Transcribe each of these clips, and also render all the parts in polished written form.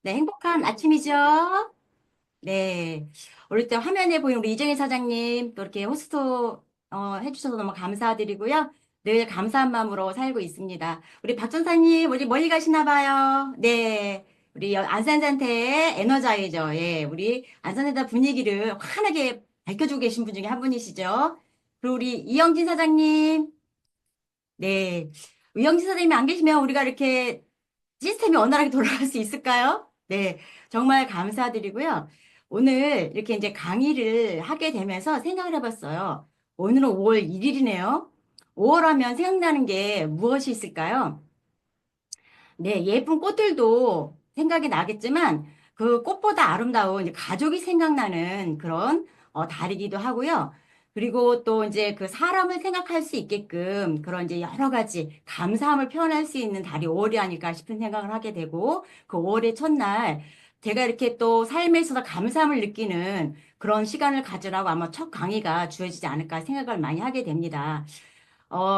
네, 행복한 아침이죠? 네. 오늘 또 화면에 보이는 우리 이정희 사장님 또 이렇게 호스트 해주셔서 너무 감사드리고요. 늘 감사한 마음으로 살고 있습니다. 우리 박 전사님, 어디 멀리 가시나 봐요. 네. 우리 안산센터의 에너자이저. 예. 우리 안산센터 분위기를 환하게 밝혀주고 계신 분 중에 한 분이시죠. 그리고 우리 이영진 사장님. 네. 이영진 사장님이 안 계시면 우리가 이렇게 시스템이 원활하게 돌아갈 수 있을까요? 네, 정말 감사드리고요. 오늘 이렇게 이제 강의를 하게 되면서 생각을 해봤어요. 오늘은 5월 1일이네요. 5월 하면 생각나는 게 무엇이 있을까요? 네, 예쁜 꽃들도 생각이 나겠지만 그 꽃보다 아름다운 이제 가족이 생각나는 그런 달이기도 하고요. 그리고 또 이제 그 사람을 생각할 수 있게끔 그런 이제 여러 가지 감사함을 표현할 수 있는 달이 5월이 아닐까 싶은 생각을 하게 되고 그 5월의 첫날 제가 이렇게 또 삶에 있어서 감사함을 느끼는 그런 시간을 가지라고 아마 첫 강의가 주어지지 않을까 생각을 많이 하게 됩니다.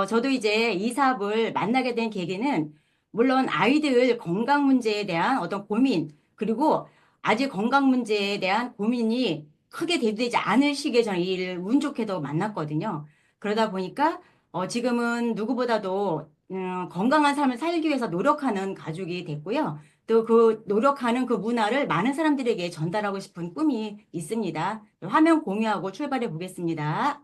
저도 이제 이 사업을 만나게 된 계기는 물론 아이들 건강 문제에 대한 어떤 고민, 그리고 아직 건강 문제에 대한 고민이 크게 대두되지 않을 시기에 저는 이 일을 운 좋게도 만났거든요. 그러다 보니까 지금은 누구보다도 건강한 삶을 살기 위해서 노력하는 가족이 됐고요. 또 그 노력하는 그 문화를 많은 사람들에게 전달하고 싶은 꿈이 있습니다. 화면 공유하고 출발해 보겠습니다.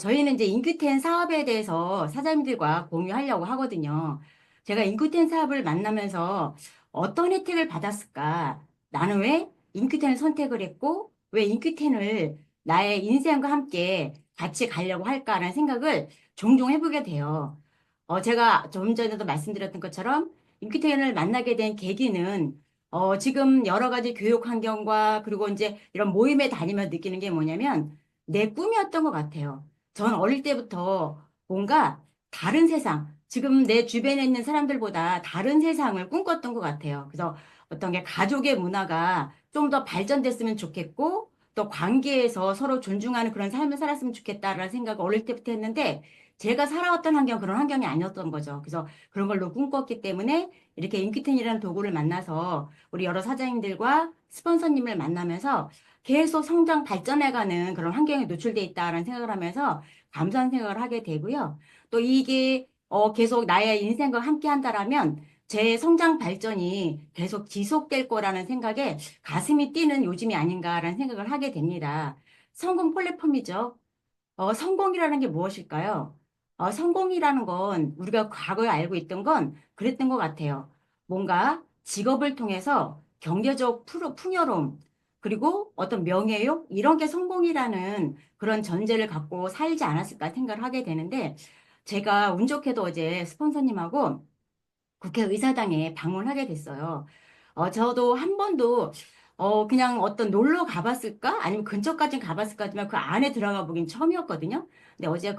저희는 이제 인큐텐 사업에 대해서 사장님들과 공유하려고 하거든요. 제가 인큐텐 사업을 만나면서 어떤 혜택을 받았을까? 나는 왜 인큐텐을 선택을 했고, 왜 인큐텐을 나의 인생과 함께 같이 가려고 할까라는 생각을 종종 해보게 돼요. 제가 좀 전에도 말씀드렸던 것처럼 인큐텐을 만나게 된 계기는 지금 여러 가지 교육 환경과 그리고 이제 이런 모임에 다니며 느끼는 게 뭐냐면 내 꿈이었던 것 같아요. 전 어릴 때부터 뭔가 다른 세상, 지금 내 주변에 있는 사람들보다 다른 세상을 꿈꿨던 것 같아요. 그래서 어떤 게 가족의 문화가 좀 더 발전됐으면 좋겠고, 또 관계에서 서로 존중하는 그런 삶을 살았으면 좋겠다라는 생각을 어릴 때부터 했는데, 제가 살아왔던 환경은 그런 환경이 아니었던 거죠. 그래서 그런 걸로 꿈꿨기 때문에 이렇게 인큐텐이라는 도구를 만나서 우리 여러 사장님들과 스폰서님을 만나면서 계속 성장 발전해가는 그런 환경에 노출돼 있다라는 생각을 하면서 감사한 생각을 하게 되고요. 또 이게 계속 나의 인생과 함께 한다라면 제 성장 발전이 계속 지속될 거라는 생각에 가슴이 뛰는 요즘이 아닌가라는 생각을 하게 됩니다. 성공 플랫폼이죠. 성공이라는 게 무엇일까요? 성공이라는 건 우리가 과거에 알고 있던 건 그랬던 것 같아요. 뭔가 직업을 통해서 경제적 풍요로움, 그리고 어떤 명예욕, 이런 게 성공이라는 그런 전제를 갖고 살지 않았을까 생각을 하게 되는데, 제가 운 좋게도 어제 스폰서님하고 국회의사당에 방문하게 됐어요. 저도 한 번도 그냥 어떤 놀러 가봤을까? 아니면 근처까진 가봤을까? 하지만 그 안에 들어가 보긴 처음이었거든요. 근데 어제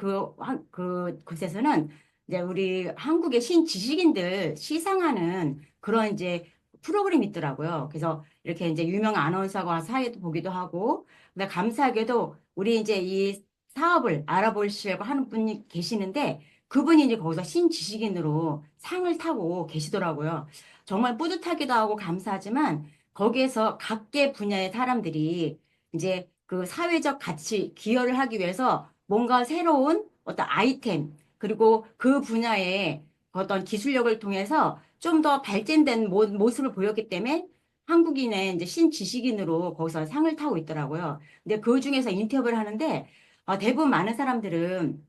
그곳에서는 이제 우리 한국의 신지식인들 시상하는 그런 이제 프로그램이 있더라고요. 그래서 이렇게 이제 유명 아나운서가 사회도 보기도 하고, 근데 감사하게도 우리 이제 이 사업을 알아보시려고 하는 분이 계시는데, 그분이 이제 거기서 신지식인으로 상을 타고 계시더라고요. 정말 뿌듯하기도 하고 감사하지만 거기에서 각계 분야의 사람들이 이제 그 사회적 가치 기여를 하기 위해서 뭔가 새로운 어떤 아이템 그리고 그 분야의 어떤 기술력을 통해서 좀 더 발전된 모습을 보였기 때문에 한국인의 이제 신지식인으로 거기서 상을 타고 있더라고요. 근데 그 중에서 인터뷰를 하는데 대부분 많은 사람들은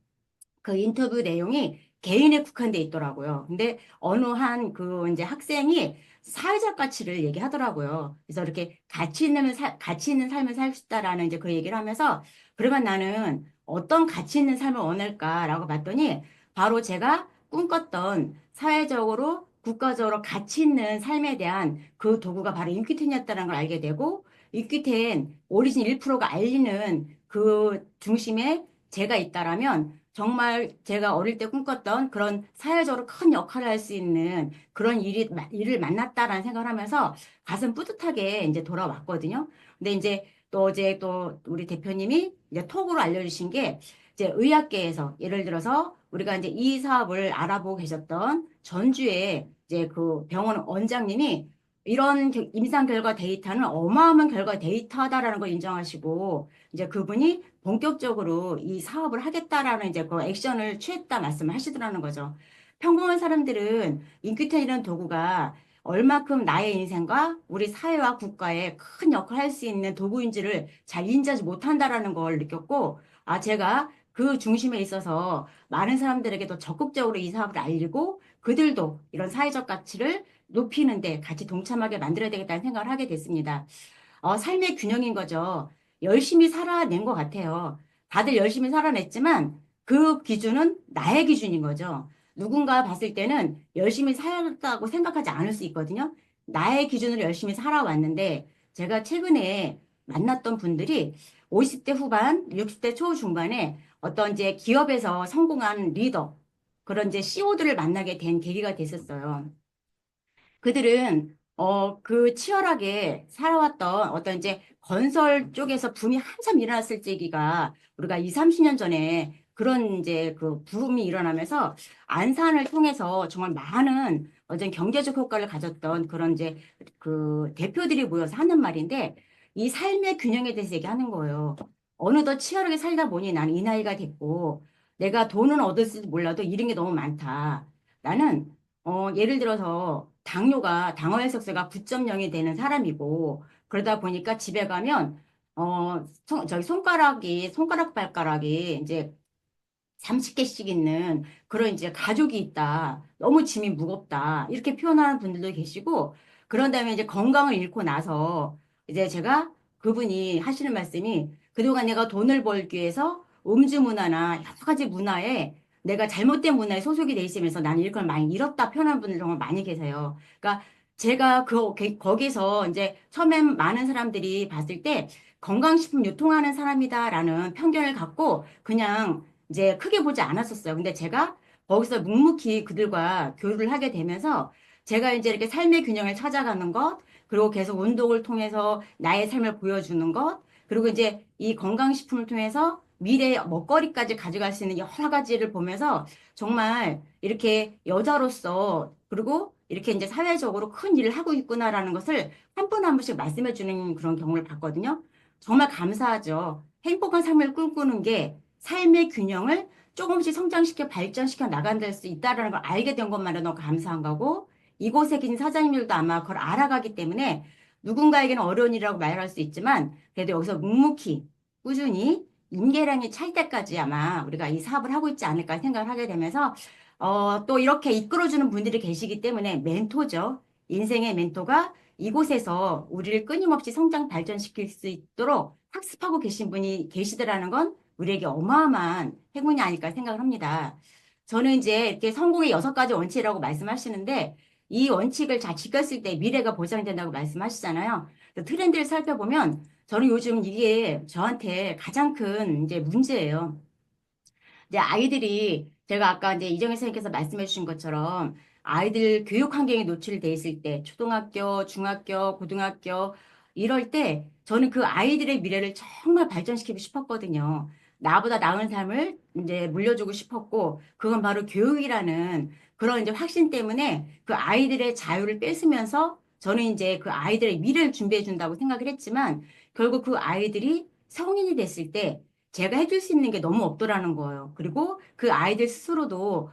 그 인터뷰 내용이 개인에 국한돼 있더라고요. 근데 어느 한 그 이제 학생이 사회적 가치를 얘기하더라고요. 그래서 이렇게 가치 있는 삶을 살 수 있다라는 이제 그 얘기를 하면서 그러면 나는 어떤 가치 있는 삶을 원할까라고 봤더니 바로 제가 꿈꿨던 사회적으로 국가적으로 가치 있는 삶에 대한 그 도구가 바로 인큐텐이었다는 걸 알게 되고 인큐텐 오리진 1%가 알리는 그 중심에 제가 있다라면 정말 제가 어릴 때 꿈꿨던 그런 사회적으로 큰 역할을 할 수 있는 그런 일을 만났다라는 생각을 하면서 가슴 뿌듯하게 이제 돌아왔거든요. 근데 이제 또 어제 또 우리 대표님이 이제 톡으로 알려주신 게 이제 의학계에서 예를 들어서 우리가 이제 이 사업을 알아보고 계셨던 전주의 이제 그 병원 원장님이 이런 임상 결과 데이터는 어마어마한 결과 데이터다라는 걸 인정하시고 이제 그분이 본격적으로 이 사업을 하겠다라는 이제 그 액션을 취했다 말씀을 하시더라는 거죠. 평범한 사람들은 인큐테이라는 도구가 얼마큼 나의 인생과 우리 사회와 국가에 큰 역할을 할 수 있는 도구인지를 잘 인지하지 못한다라는 걸 느꼈고, 아, 제가 그 중심에 있어서 많은 사람들에게 더 적극적으로 이 사업을 알리고 그들도 이런 사회적 가치를 높이는데 같이 동참하게 만들어야 되겠다는 생각을 하게 됐습니다. 삶의 균형인 거죠. 열심히 살아낸 것 같아요. 다들 열심히 살아냈지만 그 기준은 나의 기준인 거죠. 누군가 봤을 때는 열심히 살았다고 생각하지 않을 수 있거든요. 나의 기준으로 열심히 살아왔는데 제가 최근에 만났던 분들이 50대 후반, 60대 초중반에 어떤 이제 기업에서 성공한 리더, 그런 이제 CEO들을 만나게 된 계기가 됐었어요. 그들은 그 치열하게 살아왔던 어떤 이제 건설 쪽에서 붐이 한참 일어났을 때기가 우리가 2, 30년 전에 그런 이제 그 붐이 일어나면서 안산을 통해서 정말 많은 어떤 경제적 효과를 가졌던 그런 이제 그 대표들이 모여서 하는 말인데 이 삶의 균형에 대해서 얘기하는 거예요. 어느덧 치열하게 살다 보니 나는 이 나이가 됐고 내가 돈은 얻을지도 몰라도 잃은 게 너무 많다. 나는 예를 들어서 당뇨가 당화혈색소가 9.0이 되는 사람이고 그러다 보니까 집에 가면 저기 손가락 발가락이 이제 30개씩 있는 그런 이제 가족이 있다. 너무 짐이 무겁다. 이렇게 표현하는 분들도 계시고 그런 다음에 이제 건강을 잃고 나서 이제 제가 그분이 하시는 말씀이 그동안 내가 돈을 벌기 위해서 음주 문화나 여러 가지 문화에 내가 잘못된 문화에 소속이 돼 있으면서 나는 이걸 많이 잃었다 표현하는 분들 정말 많이 계세요. 그러니까 제가 거기서 이제 처음엔 많은 사람들이 봤을 때 건강식품 유통하는 사람이다라는 편견을 갖고 그냥 이제 크게 보지 않았었어요. 근데 제가 거기서 묵묵히 그들과 교류를 하게 되면서 제가 이제 이렇게 삶의 균형을 찾아가는 것, 그리고 계속 운동을 통해서 나의 삶을 보여주는 것, 그리고 이제 이 건강식품을 통해서 미래의 먹거리까지 가져갈 수 있는 여러 가지를 보면서 정말 이렇게 여자로서 그리고 이렇게 이제 사회적으로 큰 일을 하고 있구나라는 것을 한 분 한 분씩 말씀해 주는 그런 경우를 봤거든요. 정말 감사하죠. 행복한 삶을 꿈꾸는 게 삶의 균형을 조금씩 성장시켜 발전시켜 나간다 수 있다는 걸 알게 된 것만으로 너무 감사한 거고 이곳에 계신 사장님들도 아마 그걸 알아가기 때문에 누군가에게는 어려운 일이라고 말할 수 있지만 그래도 여기서 묵묵히 꾸준히 임계량이 찰 때까지 아마 우리가 이 사업을 하고 있지 않을까 생각을 하게 되면서 또 이렇게 이끌어주는 분들이 계시기 때문에 멘토죠. 인생의 멘토가 이곳에서 우리를 끊임없이 성장 발전시킬 수 있도록 학습하고 계신 분이 계시더라는 건 우리에게 어마어마한 행운이 아닐까 생각을 합니다. 저는 이제 이렇게 성공의 6가지 원칙이라고 말씀하시는데 이 원칙을 잘 지켰을 때 미래가 보장된다고 말씀하시잖아요. 그 트렌드를 살펴보면 저는 요즘 이게 저한테 가장 큰 이제 문제예요. 이제 아이들이 제가 아까 이제 이정혜 선생님께서 말씀해 주신 것처럼 아이들 교육 환경에 노출돼 있을 때 초등학교, 중학교, 고등학교 이럴 때 저는 그 아이들의 미래를 정말 발전시키고 싶었거든요. 나보다 나은 삶을 이제 물려주고 싶었고 그건 바로 교육이라는 그런 이제 확신 때문에 그 아이들의 자유를 뺏으면서 저는 이제 그 아이들의 미래를 준비해 준다고 생각을 했지만 결국 그 아이들이 성인이 됐을 때 제가 해줄 수 있는 게 너무 없더라는 거예요. 그리고 그 아이들 스스로도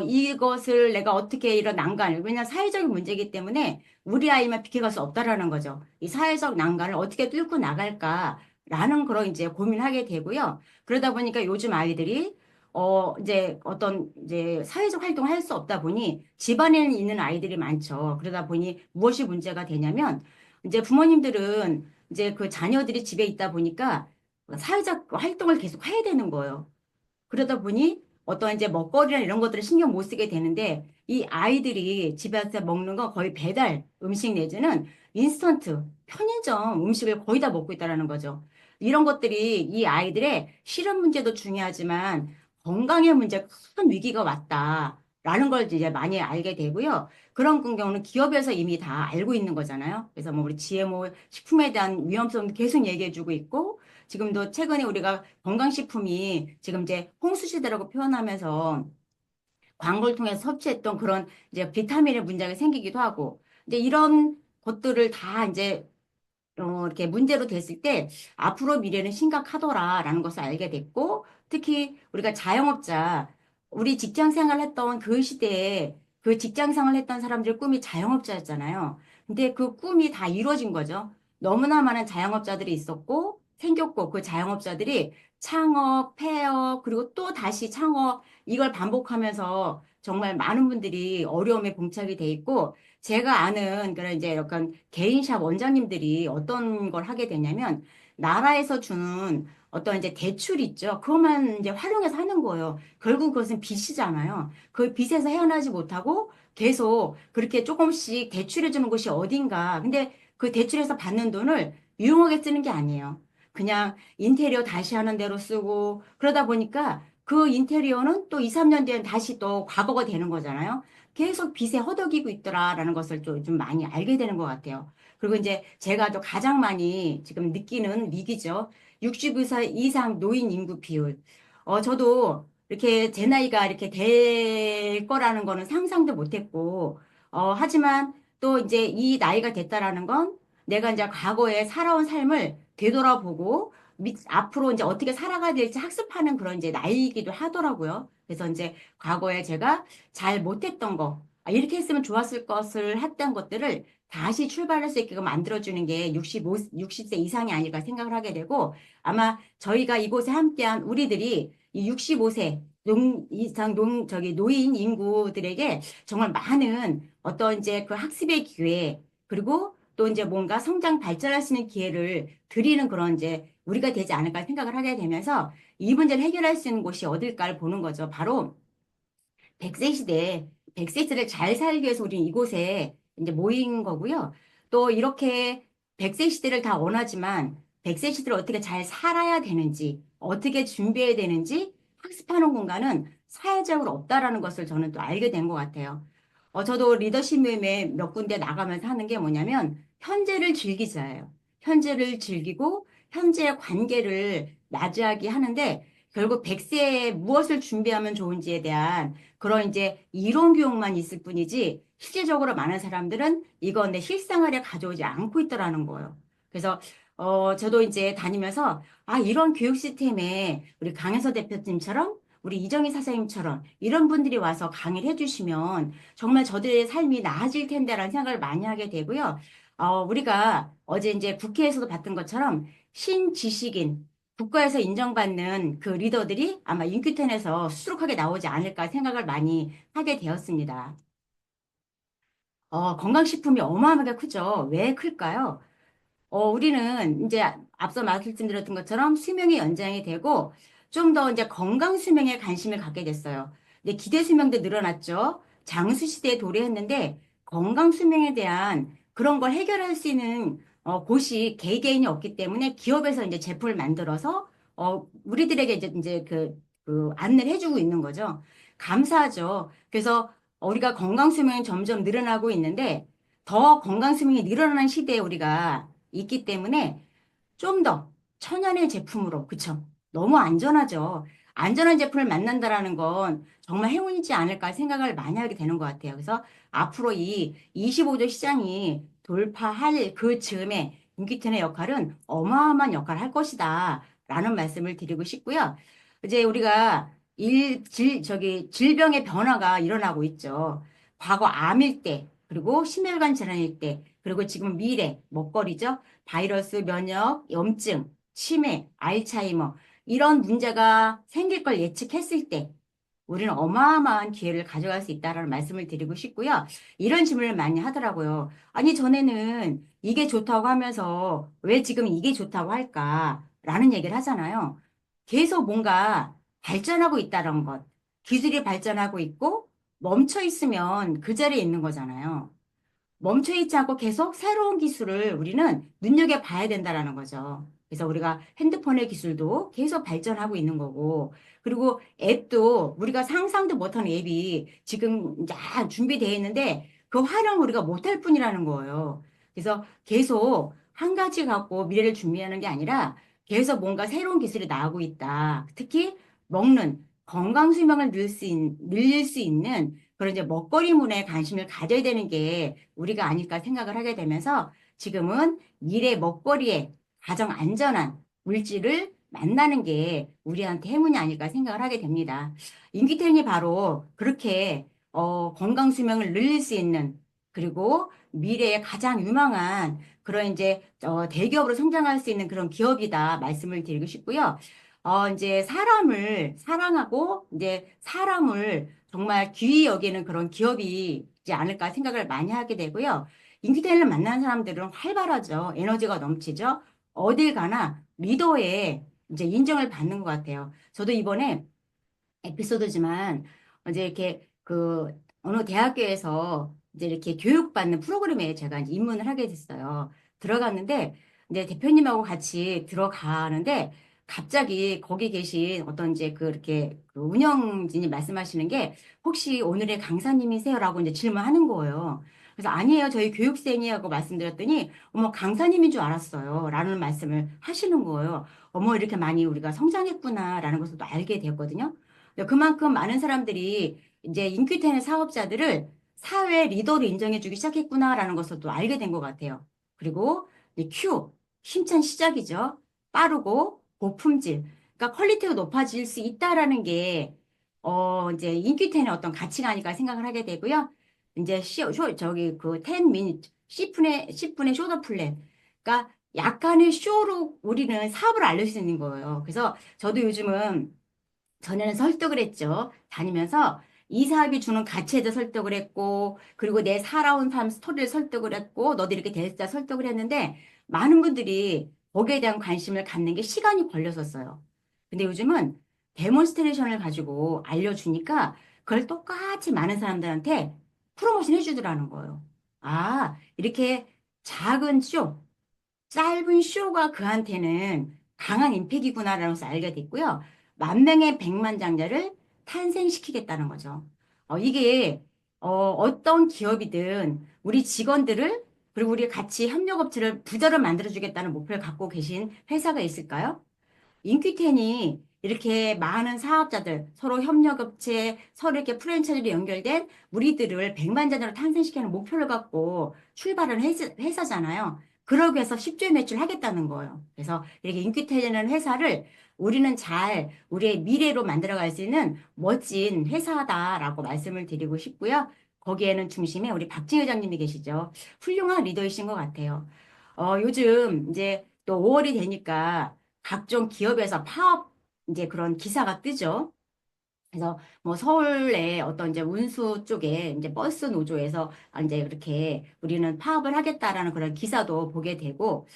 이것을 내가 어떻게 이런 난간을, 왜냐하면 사회적인 문제이기 때문에 우리 아이만 비켜갈 수 없다라는 거죠. 이 사회적 난간을 어떻게 뚫고 나갈까라는 그런 이제 고민하게 되고요. 그러다 보니까 요즘 아이들이 이제 어떤 이제 사회적 활동을 할 수 없다 보니 집안에 있는 아이들이 많죠. 그러다 보니 무엇이 문제가 되냐면 이제 부모님들은 이제 그 자녀들이 집에 있다 보니까 사회적 활동을 계속 해야 되는 거예요. 그러다 보니 어떤 이제 먹거리나 이런 것들을 신경 못 쓰게 되는데 이 아이들이 집에서 먹는 거 거의 배달 음식 내지는 인스턴트 편의점 음식을 거의 다 먹고 있다라는 거죠. 이런 것들이 이 아이들의 실험 문제도 중요하지만 건강의 문제 큰 위기가 왔다라는 걸 이제 많이 알게 되고요. 그런 경우는 기업에서 이미 다 알고 있는 거잖아요. 그래서 뭐 우리 GMO 식품에 대한 위험성 계속 얘기해주고 있고 지금도 최근에 우리가 건강식품이 지금 이제 홍수시대라고 표현하면서 광고를 통해서 섭취했던 그런 이제 비타민의 문제가 생기기도 하고, 이제 이런 것들을 다 이제 이렇게 문제로 됐을 때 앞으로 미래는 심각하더라라는 것을 알게 됐고, 특히 우리가 자영업자, 우리 직장 생활했던 그 시대에 그 직장 생활했던 사람들 꿈이 자영업자였잖아요. 근데 그 꿈이 다 이루어진 거죠. 너무나 많은 자영업자들이 있었고 생겼고, 그 자영업자들이 창업, 폐업, 그리고 또 다시 창업, 이걸 반복하면서 정말 많은 분들이 어려움에 봉착이 돼 있고, 제가 아는 그런 이제 약간 개인샵 원장님들이 어떤 걸 하게 되냐면, 나라에서 주는 어떤 이제 대출 있죠. 그것만 이제 활용해서 하는 거예요. 결국 그것은 빚이잖아요. 그 빚에서 헤어나지 못하고 계속 그렇게 조금씩 대출해 주는 곳이 어딘가. 근데 그 대출해서 받는 돈을 유용하게 쓰는 게 아니에요. 그냥 인테리어 다시 하는 대로 쓰고, 그러다 보니까 그 인테리어는 또 2, 3년 뒤엔 다시 또 과거가 되는 거잖아요. 계속 빚에 허덕이고 있더라라는 것을 좀 많이 알게 되는 것 같아요. 그리고 이제 제가 또 가장 많이 지금 느끼는 위기죠. 60세 이상 노인 인구 비율. 저도 이렇게 제 나이가 이렇게 될 거라는 거는 상상도 못 했고, 하지만 또 이제 이 나이가 됐다라는 건 내가 이제 과거에 살아온 삶을 되돌아보고, 앞으로 이제 어떻게 살아가야 될지 학습하는 그런 이제 나이이기도 하더라고요. 그래서 이제 과거에 제가 잘 못했던 거, 이렇게 했으면 좋았을 것을 했던 것들을 다시 출발할 수 있게끔 만들어주는 게 60세 이상이 아닐까 생각을 하게 되고, 아마 저희가 이곳에 함께한 우리들이 이 65세 노인 인구들에게 정말 많은 어떤 이제 그 학습의 기회, 그리고 또 이제 뭔가 성장 발전할 수 있는 기회를 드리는 그런 이제 우리가 되지 않을까 생각을 하게 되면서, 이 문제를 해결할 수 있는 곳이 어딜까를 보는 거죠. 바로 100세 시대에 100세 시대를 잘 살기 위해서 우리 이곳에 이제 모인 거고요. 또 이렇게 100세 시대를 다 원하지만 100세 시대를 어떻게 잘 살아야 되는지, 어떻게 준비해야 되는지 학습하는 공간은 사회적으로 없다라는 것을 저는 또 알게 된 것 같아요. 저도 리더십 모임에 몇 군데 나가면서 하는 게 뭐냐면 현재를 즐기자예요. 현재를 즐기고 현재의 관계를 나지하게 하는데, 결국 100세에 무엇을 준비하면 좋은지에 대한 그런 이제 이론 교육만 있을 뿐이지, 실질적으로 많은 사람들은 이거 내 실생활에 가져오지 않고 있더라는 거예요. 그래서 저도 이제 다니면서 이런 교육 시스템에 우리 강혜서 대표님처럼 우리 이정희 사장님처럼 이런 분들이 와서 강의를 해주시면 정말 저들의 삶이 나아질 텐데라는 생각을 많이 하게 되고요. 우리가 어제 이제 국회에서도 봤던 것처럼 신지식인, 국가에서 인정받는 그 리더들이 아마 인큐텐에서 수두룩하게 나오지 않을까 생각을 많이 하게 되었습니다. 건강식품이 어마어마하게 크죠. 왜 클까요? 우리는 이제 앞서 말씀드렸던 것처럼 수명이 연장이 되고 좀 더 이제 건강 수명에 관심을 갖게 됐어요. 근데 기대 수명도 늘어났죠. 장수 시대에 도래했는데 건강 수명에 대한 그런 걸 해결할 수 있는 곳이 개개인이 없기 때문에 기업에서 이제 제품을 만들어서 우리들에게 이제 그 안내를 해주고 있는 거죠. 감사하죠. 그래서 우리가 건강 수명이 점점 늘어나고 있는데, 더 건강 수명이 늘어나는 시대에 우리가 있기 때문에 좀 더 천연의 제품으로, 그쵸? 너무 안전하죠. 안전한 제품을 만난다라는 건 정말 행운이지 않을까 생각을 많이 하게 되는 것 같아요. 그래서 앞으로 이 25조 시장이 돌파할 그 즈음에 인기텐의 역할은 어마어마한 역할을 할 것이다. 라는 말씀을 드리고 싶고요. 이제 우리가 질병의 변화가 일어나고 있죠. 과거 암일 때, 그리고 심혈관 질환일 때, 그리고 지금 미래, 먹거리죠. 바이러스, 면역, 염증, 치매, 알츠하이머, 이런 문제가 생길 걸 예측했을 때 우리는 어마어마한 기회를 가져갈 수 있다라는 말씀을 드리고 싶고요. 이런 질문을 많이 하더라고요. 아니, 전에는 이게 좋다고 하면서 왜 지금 이게 좋다고 할까? 라는 얘기를 하잖아요. 계속 뭔가 발전하고 있다는 것. 기술이 발전하고 있고 멈춰 있으면 그 자리에 있는 거잖아요. 멈춰있지 않고 계속 새로운 기술을 우리는 눈여겨봐야 된다라는 거죠. 그래서 우리가 핸드폰의 기술도 계속 발전하고 있는 거고, 그리고 앱도 우리가 상상도 못한 앱이 지금 야 준비되어 있는데 그 활용 우리가 못할 뿐이라는 거예요. 그래서 계속 한 가지 갖고 미래를 준비하는 게 아니라 계속 뭔가 새로운 기술이 나오고 있다. 특히 먹는 건강 수명을 늘릴 수 있는 그런 이제 먹거리문화에 관심을 가져야 되는 게 우리가 아닐까 생각을 하게 되면서 지금은 미래 먹거리에 가장 안전한 물질을 만나는 게 우리한테 행운이 아닐까 생각을 하게 됩니다. 인기텐이 바로 그렇게 건강 수명을 늘릴 수 있는 그리고 미래에 가장 유망한 그런 이제 대기업으로 성장할 수 있는 그런 기업이다 말씀을 드리고 싶고요. 이제 사람을 사랑하고 이제 사람을 정말 귀히 여기는 그런 기업이지 않을까 생각을 많이 하게 되고요. 인기텐을 만나는 사람들은 활발하죠. 에너지가 넘치죠. 어딜 가나 리더의 이제 인정을 받는 것 같아요. 저도 이번에 에피소드지만 이제 이렇게 그 어느 대학교에서 이제 이렇게 교육받는 프로그램에 제가 이제 입문을 하게 됐어요. 들어갔는데 이제 대표님하고 같이 들어가는데 갑자기 거기 계신 어떤 이제 그렇게 그 운영진이 말씀하시는 게 혹시 오늘의 강사님이세요라고 이제 질문하는 거예요. 그래서 아니에요. 저희 교육생이라고 말씀드렸더니 어머 강사님인 줄 알았어요. 라는 말씀을 하시는 거예요. 어머 이렇게 많이 우리가 성장했구나라는 것을 또 알게 되었거든요. 그만큼 많은 사람들이 이제 인큐텐의 사업자들을 사회 리더로 인정해주기 시작했구나라는 것을 또 알게 된 것 같아요. 그리고 이제 Q, 힘찬 시작이죠. 빠르고 고품질. 그러니까 퀄리티가 높아질 수 있다라는 게, 이제 인큐텐의 어떤 가치가 아닐까 생각을 하게 되고요. 이제 저기 그 10미닛, 10분의 쇼더 플랜. 그러니까 약간의 쇼로 우리는 사업을 알릴 수 있는 거예요. 그래서 저도 요즘은 전에는 설득을 했죠. 다니면서 이 사업이 주는 가치에 대해 설득을 했고, 그리고 내 살아온 삶 스토리를 설득을 했고, 너도 이렇게 됐다 설득을 했는데, 많은 분들이 거기에 대한 관심을 갖는 게 시간이 걸렸었어요. 근데 요즘은 데몬스트레이션을 가지고 알려주니까, 그걸 똑같이 많은 사람들한테 프로모션 해주더라는 거예요. 아, 이렇게 작은 쇼, 짧은 쇼가 그한테는 강한 임팩이구나라는 것을 알게 됐고요. 만 명의 백만장자를 탄생시키겠다는 거죠. 이게 어떤 기업이든 우리 직원들을 그리고 우리 같이 협력업체를 부자로 만들어주겠다는 목표를 갖고 계신 회사가 있을까요? 인큐텐이 이렇게 많은 사업자들, 서로 협력업체, 서로 이렇게 프랜차이즈로 연결된 우리들을 백만장자로 탄생시키는 목표를 갖고 출발을 회사잖아요. 그러기 위해서 10조의 매출을 하겠다는 거예요. 그래서 이렇게 인큐텐이라는 회사를 우리는 잘 우리의 미래로 만들어갈 수 있는 멋진 회사다라고 말씀을 드리고 싶고요. 거기에는 중심에 우리 박진 회장님이 계시죠. 훌륭한 리더이신 것 같아요. 요즘 이제 또 5월이 되니까 각종 기업에서 파업 이제 그런 기사가 뜨죠. 그래서 뭐 서울의 어떤 이제 운수 쪽에 이제 버스 노조에서 이제 이렇게 우리는 파업을 하겠다라는 그런 기사도 보게 되고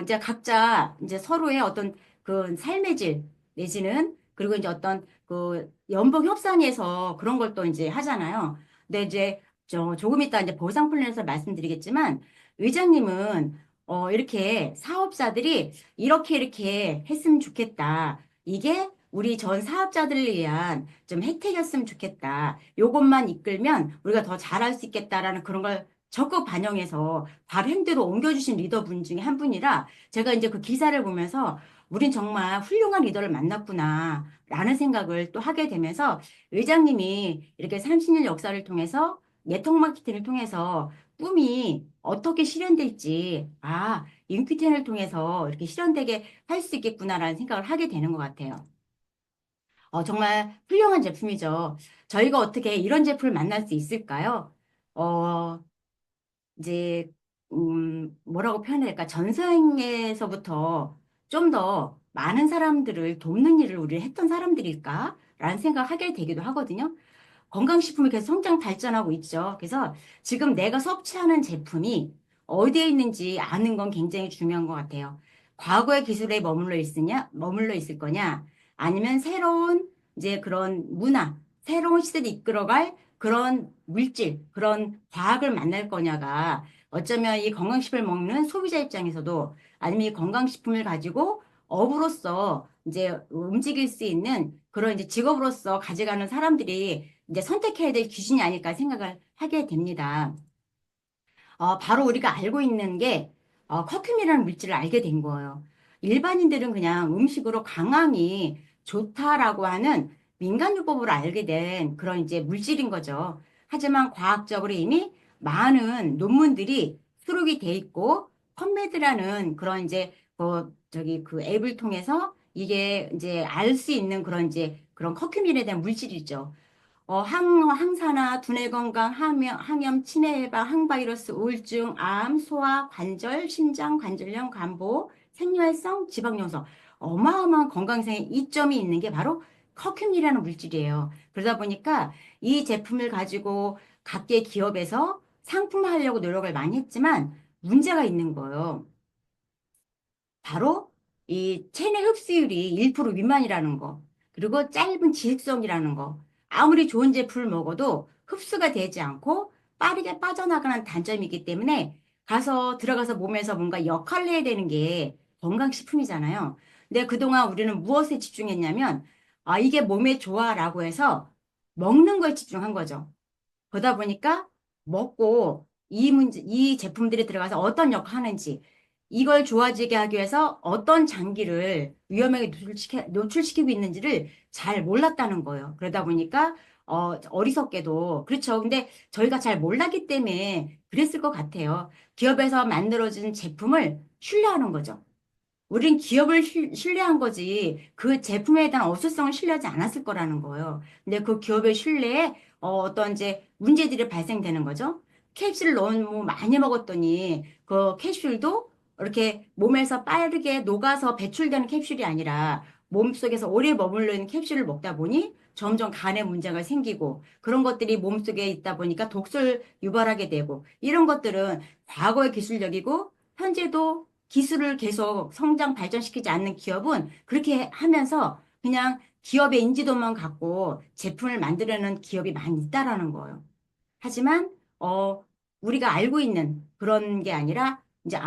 이제 각자 이제 서로의 어떤 그 삶의 질 내지는 그리고 이제 어떤 그 연봉 협상에서 그런 걸 또 이제 하잖아요. 근데 이제 조금 이따 이제 보상 플랜에서 말씀드리겠지만 의장님은 이렇게 사업자들이 이렇게 했으면 좋겠다. 이게 우리 전 사업자들을 위한 좀 혜택이었으면 좋겠다. 요것만 이끌면 우리가 더 잘할 수 있겠다라는 그런 걸 적극 반영해서 바로 행대로 옮겨주신 리더분 중에 한 분이라 제가 이제 그 기사를 보면서 우린 정말 훌륭한 리더를 만났구나 라는 생각을 또 하게 되면서 의장님이 이렇게 30년 역사를 통해서 네트워크 마케팅을 통해서 꿈이 어떻게 실현될지 인큐텐을 통해서 이렇게 실현되게 할 수 있겠구나라는 생각을 하게 되는 것 같아요. 정말 훌륭한 제품이죠. 저희가 어떻게 이런 제품을 만날 수 있을까요? 어, 이제 뭐라고 표현해야 될까? 전생에서부터 좀 더 많은 사람들을 돕는 일을 우리 했던 사람들일까라는 생각하게 되기도 하거든요. 건강식품이 계속 성장 발전하고 있죠. 그래서 지금 내가 섭취하는 제품이 어디에 있는지 아는 건 굉장히 중요한 것 같아요. 과거의 기술에 머물러 있을 거냐, 아니면 새로운 이제 그런 문화, 새로운 시대를 이끌어갈 그런 물질, 그런 과학을 만날 거냐가 어쩌면 이 건강식품을 먹는 소비자 입장에서도 아니면 이 건강식품을 가지고 업으로서 이제 움직일 수 있는 그런 이제 직업으로서 가져가는 사람들이 이제 선택해야 될 기준이 아닐까 생각을 하게 됩니다. 바로 우리가 알고 있는 게 커큐민이라는 물질을 알게 된 거예요. 일반인들은 그냥 음식으로 강함이 좋다라고 하는 민간요법으로 알게 된 그런 이제 물질인 거죠. 하지만 과학적으로 이미 많은 논문들이 수록이 돼 있고, 펀메드라는 그런 이제 저기 그 앱을 통해서 이게 이제 알 수 있는 그런 이제 그런 커큐민에 대한 물질이죠. 항산화, 두뇌 건강, 항염, 치매 예방, 항바이러스, 우울증, 암, 소화, 관절, 심장, 관절염, 간보, 생리활성, 지방염소. 어마어마한 건강상의 이점이 있는 게 바로 커큐민이라는 물질이에요. 그러다 보니까 이 제품을 가지고 각계 기업에서 상품화하려고 노력을 많이 했지만 문제가 있는 거예요. 바로 이 체내 흡수율이 1% 미만이라는 거, 그리고 짧은 지식성이라는 거. 아무리 좋은 제품을 먹어도 흡수가 되지 않고 빠르게 빠져나가는 단점이 기 때문에 들어가서 몸에서 뭔가 역할을 해야 되는 게 건강식품이잖아요. 근데 그동안 우리는 무엇에 집중했냐면, 이게 몸에 좋아라고 해서 먹는 거에 집중한 거죠. 그러다 보니까 먹고 이 제품들이 들어가서 어떤 역할을 하는지, 이걸 좋아지게 하기 위해서 어떤 장기를 위험하게 노출시키고 있는지를 잘 몰랐다는 거예요. 그러다 보니까 어리석게도 그렇죠. 근데 저희가 잘 몰랐기 때문에 그랬을 것 같아요. 기업에서 만들어진 제품을 신뢰하는 거죠. 우린 기업을 신뢰한 거지 그 제품에 대한 어수성을 신뢰하지 않았을 거라는 거예요. 근데 그 기업의 신뢰에 어떤 이제 문제들이 발생되는 거죠. 캡슐을 너무 많이 먹었더니 그 캡슐도 이렇게 몸에서 빠르게 녹아서 배출되는 캡슐이 아니라 몸속에서 오래 머물러 있는 캡슐을 먹다 보니 점점 간에 문제가 생기고, 그런 것들이 몸속에 있다 보니까 독소를 유발하게 되고, 이런 것들은 과거의 기술력이고 현재도 기술을 계속 성장 발전시키지 않는 기업은 그렇게 하면서 그냥 기업의 인지도만 갖고 제품을 만들어내는 기업이 많이 있다라는 거예요. 하지만 우리가 알고 있는 그런 게 아니라 이제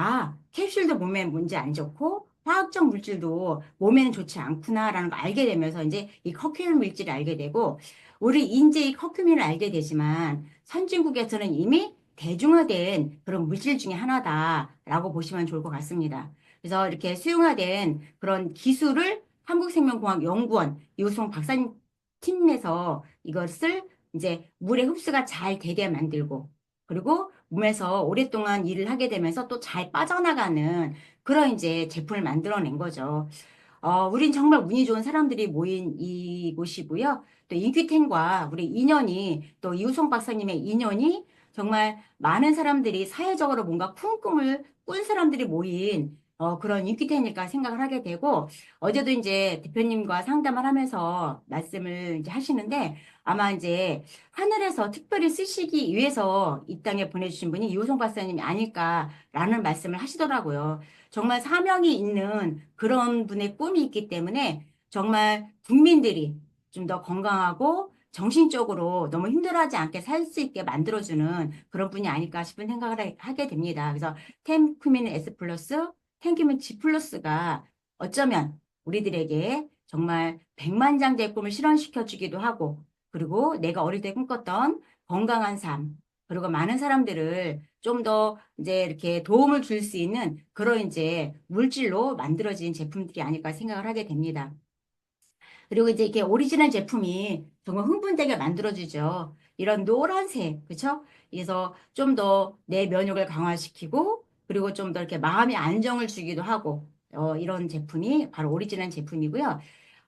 캡슐도 몸에 문제 안 좋고 화학적 물질도 몸에는 좋지 않구나라는 걸 알게 되면서 이제 이 커큐민 물질을 알게 되고, 우리 이제 이 커큐민을 알게 되지만 선진국에서는 이미 대중화된 그런 물질 중에 하나다라고 보시면 좋을 것 같습니다. 그래서 이렇게 수용화된 그런 기술을 한국생명공학연구원 이우송 박사님 팀에서 이것을 이제 물의 흡수가 잘 되게 만들고, 그리고 몸에서 오랫동안 일을 하게 되면서 또 잘 빠져나가는 그런 이제 제품을 만들어낸 거죠. 우린 정말 운이 좋은 사람들이 모인 이곳이고요. 또 인큐텐과 우리 인연이, 또 이우성 박사님의 인연이 정말 많은 사람들이 사회적으로 뭔가 큰 꿈을 꾼 사람들이 모인 그런 인큐텐일까 생각을 하게 되고, 어제도 이제 대표님과 상담을 하면서 말씀을 이제 하시는데, 아마 이제 하늘에서 특별히 쓰시기 위해서 이 땅에 보내주신 분이 이우성 박사님이 아닐까라는 말씀을 하시더라고요. 정말 사명이 있는 그런 분의 꿈이 있기 때문에 정말 국민들이 좀 더 건강하고 정신적으로 너무 힘들어하지 않게 살 수 있게 만들어주는 그런 분이 아닐까 싶은 생각을 하게 됩니다. 그래서 템큐민 S 플러스, 템큐민 G 플러스가 어쩌면 우리들에게 정말 백만장자의 꿈을 실현시켜 주기도 하고, 그리고 내가 어릴 때 꿈꿨던 건강한 삶, 그리고 많은 사람들을 좀 더 이제 이렇게 도움을 줄 수 있는 그런 이제 물질로 만들어진 제품들이 아닐까 생각을 하게 됩니다. 그리고 이제 이게 오리지널 제품이 정말 흥분되게 만들어주죠. 이런 노란색, 그렇죠? 그래서 좀 더 내 면역을 강화시키고, 그리고 좀 더 이렇게 마음의 안정을 주기도 하고, 이런 제품이 바로 오리지널 제품이고요.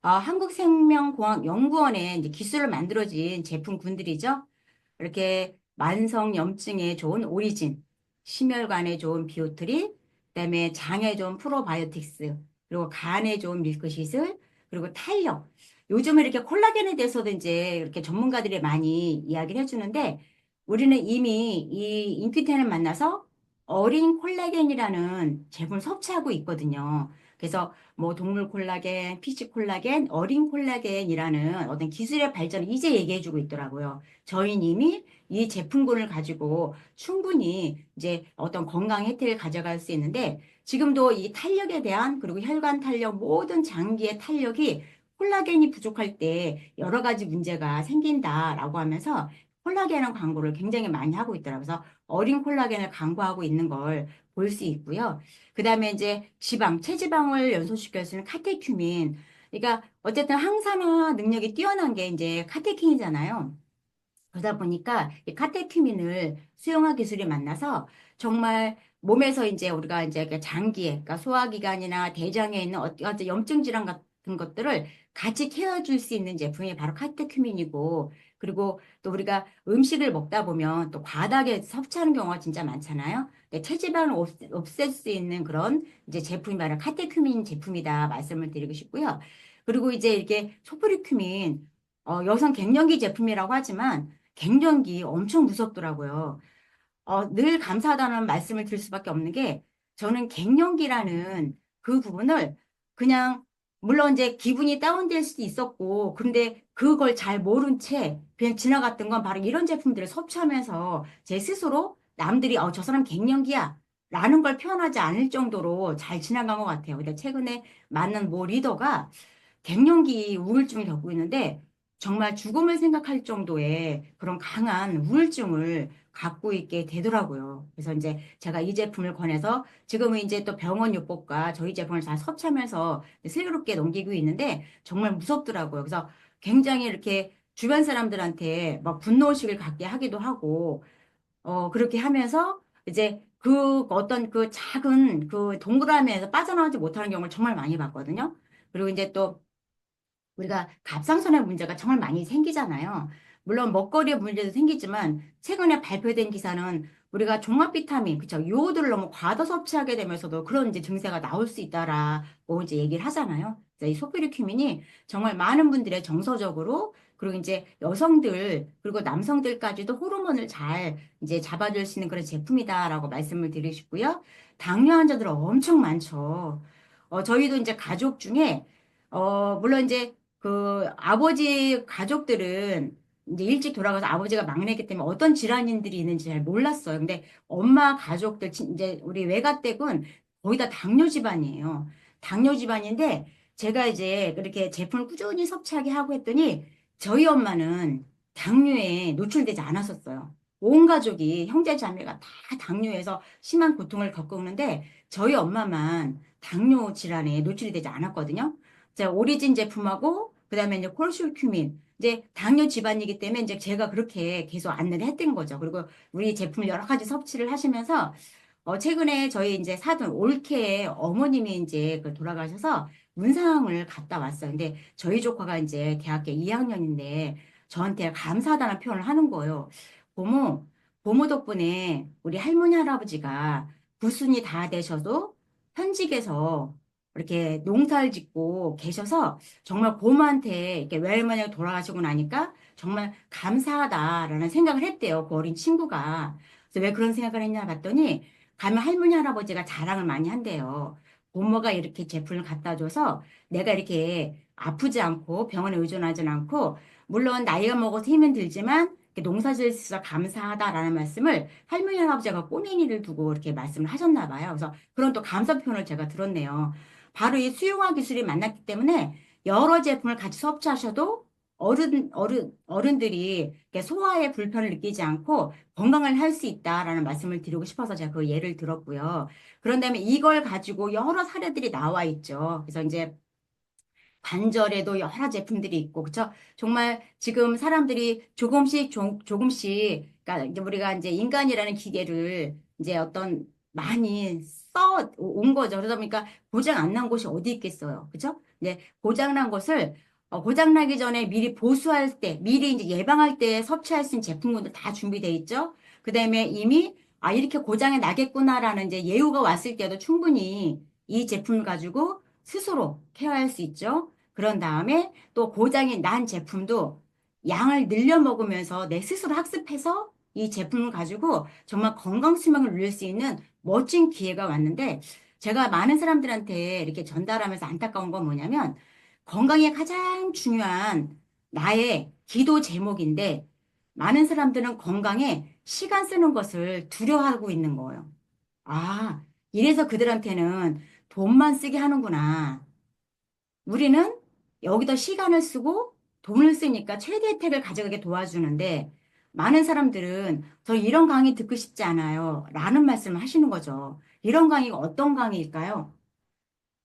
한국생명공학연구원에 이제 기술을 만들어진 제품군들이죠. 이렇게 만성염증에 좋은 오리진, 심혈관에 좋은 비오트리, 그다음에 장에 좋은 프로바이오틱스, 그리고 간에 좋은 밀크시슬, 그리고 탄력. 요즘은 이렇게 콜라겐에 대해서도 이제 이렇게 전문가들이 많이 이야기를 해주는데, 우리는 이미 이 인피텐을 만나서 어린 콜라겐이라는 제품을 섭취하고 있거든요. 그래서 뭐 동물 콜라겐, 피시 콜라겐, 어린 콜라겐이라는 어떤 기술의 발전을 이제 얘기해주고 있더라고요. 저희는 이미 이 제품군을 가지고 충분히 이제 어떤 건강 혜택을 가져갈 수 있는데, 지금도 이 탄력에 대한, 그리고 혈관 탄력, 모든 장기의 탄력이 콜라겐이 부족할 때 여러 가지 문제가 생긴다라고 하면서 콜라겐 광고를 굉장히 많이 하고 있더라고요. 그래서 어린 콜라겐을 광고하고 있는 걸 볼 수 있고요. 그 다음에 이제 지방, 체지방을 연소시킬 수 있는 카테큐민. 그러니까 어쨌든 항산화 능력이 뛰어난 게 이제 카테킨이잖아요. 그러다 보니까 이 카테큐민을 수용화 기술이 만나서 정말 몸에서 이제 우리가 이제 그 장기에, 그러니까 소화기관이나 대장에 있는 어떤 염증 질환 같은 것들을 같이 케어줄 수 있는 제품이 바로 카테큐민이고, 그리고 또 우리가 음식을 먹다 보면 또 과다하게 섭취하는 경우가 진짜 많잖아요. 근데 체지방을 없앨 수 있는 그런 이제 제품이 바로 카테큐민 제품이다 말씀을 드리고 싶고요. 그리고 이제 이게 소프리큐민, 여성 갱년기 제품이라고 하지만 갱년기 엄청 무섭더라고요. 늘 감사하다는 말씀을 드릴 수밖에 없는 게 저는 갱년기라는 그 부분을 그냥 물론 이제 기분이 다운될 수도 있었고 근데 그걸 잘 모른 채 그냥 지나갔던 건 바로 이런 제품들을 섭취하면서 제 스스로 남들이 저 사람 갱년기야 라는 걸 표현하지 않을 정도로 잘 지나간 것 같아요. 근데 최근에 만난 모 리더가 갱년기 우울증을 겪고 있는데 정말 죽음을 생각할 정도의 그런 강한 우울증을 갖고 있게 되더라고요. 그래서 이제 제가 이 제품을 권해서 지금은 이제 또 병원 요법과 저희 제품을 잘 섭취하면서 슬기롭게 넘기고 있는데 정말 무섭더라고요. 그래서 굉장히 이렇게 주변 사람들한테 막 분노의식을 갖게 하기도 하고, 그렇게 하면서 이제 그 어떤 그 작은 그 동그라미에서 빠져나오지 못하는 경우를 정말 많이 봤거든요. 그리고 이제 또 우리가 갑상선의 문제가 정말 많이 생기잖아요. 물론 먹거리의 문제도 생기지만 최근에 발표된 기사는 우리가 종합 비타민, 그쵸? 요오드를 너무 과다 섭취하게 되면서도 그런 이제 증세가 나올 수 있다라고 이제 얘기를 하잖아요. 그래서 이 소피리큐민이 정말 많은 분들의 정서적으로 그리고 이제 여성들 그리고 남성들까지도 호르몬을 잘 이제 잡아줄 수 있는 그런 제품이다라고 말씀을 드리고 싶고요. 당뇨 환자들 엄청 많죠. 저희도 이제 가족 중에 물론 이제 그 아버지 가족들은 이제 일찍 돌아가서 아버지가 막내이기 때문에 어떤 질환인들이 있는지 잘 몰랐어요. 근데 엄마 가족들, 이제 우리 외가댁은 거의 다 당뇨 집안이에요. 당뇨 집안인데 제가 이제 그렇게 제품을 꾸준히 섭취하게 하고 했더니 저희 엄마는 당뇨에 노출되지 않았었어요. 온 가족이 형제 자매가 다 당뇨에서 심한 고통을 겪고 오는데 저희 엄마만 당뇨 질환에 노출이 되지 않았거든요. 자, 오리진 제품하고 그다음에 이제 콜슈큐민 이제 당뇨 집안이기 때문에 이제 제가 그렇게 계속 안내를 했던 거죠. 그리고 우리 제품을 여러 가지 섭취를 하시면서 최근에 저희 이제 사돈 올케의 어머님이 이제 그 돌아가셔서 문상을 갔다 왔어요. 근데 저희 조카가 이제 대학교 2학년인데 저한테 감사하다는 표현을 하는 거예요. 고모, 고모 덕분에 우리 할머니 할아버지가 구순이 다 되셔도 현직에서 이렇게 농사를 짓고 계셔서 정말 고모한테 이렇게 외할머니가 돌아가시고 나니까 정말 감사하다라는 생각을 했대요. 그 어린 친구가. 그래서 왜 그런 생각을 했냐 봤더니 가면 할머니 할아버지가 자랑을 많이 한대요. 고모가 이렇게 제품을 갖다 줘서 내가 이렇게 아프지 않고 병원에 의존하지 않고 물론 나이가 먹어서 힘은 들지만 이렇게 농사 지을 수 있어서 감사하다라는 말씀을 할머니 할아버지가 꼬맹이를 두고 이렇게 말씀을 하셨나 봐요. 그래서 그런 또 감사 표현을 제가 들었네요. 바로 이 수용화 기술이 만났기 때문에 여러 제품을 같이 섭취하셔도 어른들이 이렇게 소화에 불편을 느끼지 않고 건강을 할 수 있다라는 말씀을 드리고 싶어서 제가 그 예를 들었고요. 그런 다음에 이걸 가지고 여러 사례들이 나와 있죠. 그래서 이제 관절에도 여러 제품들이 있고, 그쵸? 정말 지금 사람들이 조금씩, 그러니까 이제 우리가 이제 인간이라는 기계를 이제 어떤 많이 써 온 거죠. 그러다 보니까 고장 안 난 곳이 어디 있겠어요. 그쵸? 이제 고장 난 것을 고장 나기 전에 미리 보수할 때, 미리 이제 예방할 때 섭취할 수 있는 제품군들 다 준비돼 있죠. 그 다음에 이미 이렇게 고장이 나겠구나라는 이제 예후가 왔을 때도 충분히 이 제품을 가지고 스스로 케어할 수 있죠. 그런 다음에 또 고장이 난 제품도 양을 늘려 먹으면서 내 스스로 학습해서 이 제품을 가지고 정말 건강 수명을 누릴 수 있는 멋진 기회가 왔는데 제가 많은 사람들한테 이렇게 전달하면서 안타까운 건 뭐냐면 건강에 가장 중요한 나의 기도 제목인데 많은 사람들은 건강에 시간 쓰는 것을 두려워하고 있는 거예요. 이래서 그들한테는 돈만 쓰게 하는구나. 우리는 여기다 시간을 쓰고 돈을 쓰니까 최대 혜택을 가져가게 도와주는데 많은 사람들은 저 이런 강의 듣고 싶지 않아요. 라는 말씀을 하시는 거죠. 이런 강의가 어떤 강의일까요?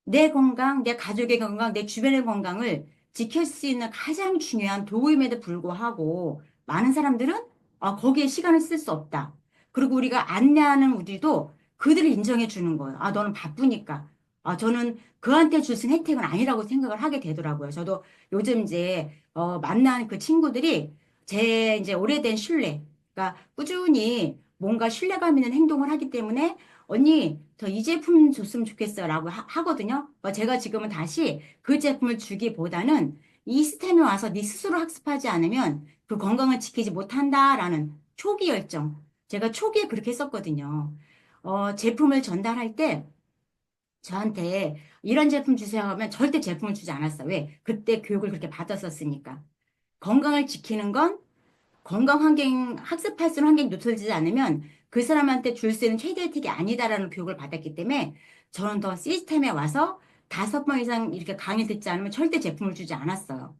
내 건강, 내 가족의 건강, 내 주변의 건강을 지킬 수 있는 가장 중요한 도구임에도 불구하고 많은 사람들은 거기에 시간을 쓸 수 없다. 그리고 우리가 안내하는 우리도 그들을 인정해 주는 거예요. 너는 바쁘니까. 저는 그한테 줄 수 있는 혜택은 아니라고 생각을 하게 되더라고요. 저도 요즘 이제 만난 그 친구들이 제 이제 오래된 신뢰, 그러니까 꾸준히 뭔가 신뢰감 있는 행동을 하기 때문에 언니, 저 이 제품 줬으면 좋겠어요. 라고 하거든요. 제가 지금은 다시 그 제품을 주기보다는 이 시스템에 와서 네 스스로 학습하지 않으면 그 건강을 지키지 못한다라는 초기 열정. 제가 초기에 그렇게 했었거든요. 제품을 전달할 때 저한테 이런 제품 주세요 하면 절대 제품을 주지 않았어요. 왜? 그때 교육을 그렇게 받았었으니까. 건강을 지키는 건 건강 환경, 학습할 수 있는 환경이 노출되지 않으면 그 사람한테 줄 수 있는 최대 혜택이 아니다라는 교육을 받았기 때문에 저는 더 시스템에 와서 5번 이상 이렇게 강의 듣지 않으면 절대 제품을 주지 않았어요.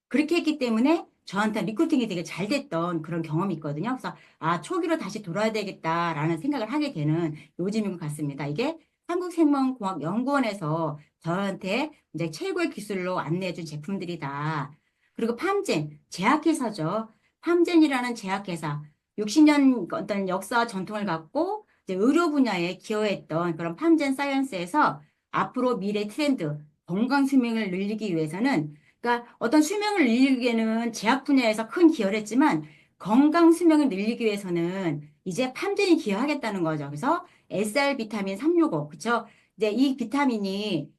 그렇게 했기 때문에 저한테 리크루팅이 되게 잘 됐던 그런 경험이 있거든요. 그래서 초기로 다시 돌아야 되겠다라는 생각을 하게 되는 요즘인 것 같습니다. 이게 한국생명공학연구원에서 저한테 이제 최고의 기술로 안내해준 제품들이다. 그리고 팜젠, 제약회사죠. 팜젠이라는 제약회사, 60년 어떤 역사와 전통을 갖고 이제 의료 분야에 기여했던 그런 팜젠 사이언스에서 앞으로 미래 트렌드, 건강 수명을 늘리기 위해서는 그러니까 어떤 수명을 늘리기에는 제약 분야에서 큰 기여를 했지만 건강 수명을 늘리기 위해서는 이제 팜젠이 기여하겠다는 거죠. 그래서 SR 비타민 365, 그쵸? 이제 이 비타민이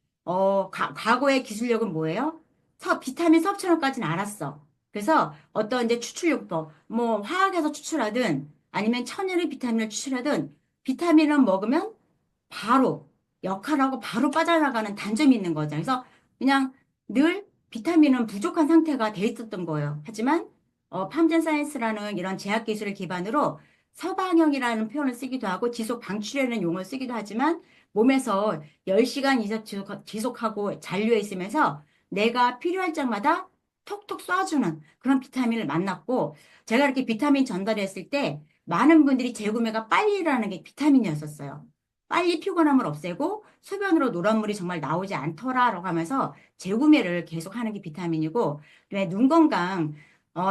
과거의 기술력은 뭐예요? 비타민 섭취량까지는 알았어. 그래서 어떤 이제 추출용법, 뭐 화학에서 추출하든 아니면 천연의 비타민을 추출하든 비타민을 먹으면 바로 역할하고 바로 빠져나가는 단점이 있는 거죠. 그래서 그냥 늘 비타민은 부족한 상태가 돼 있었던 거예요. 하지만 팜젠 사이언스라는 이런 제약 기술을 기반으로 서방형이라는 표현을 쓰기도 하고 지속 방출이라는 용어를 쓰기도 하지만 몸에서 10시간 이상 지속하고 잔류해 있으면서 내가 필요할 적마다 톡톡 쏴주는 그런 비타민을 만났고 제가 이렇게 비타민 전달했을 때 많은 분들이 재구매가 빨리 일어나는 게 비타민이었었어요. 빨리 피곤함을 없애고 소변으로 노란물이 정말 나오지 않더라라고 하면서 재구매를 계속하는 게 비타민이고 왜 눈 건강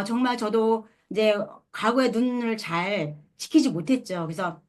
정말 저도 이제 과거에 눈을 잘 지키지 못했죠. 그래서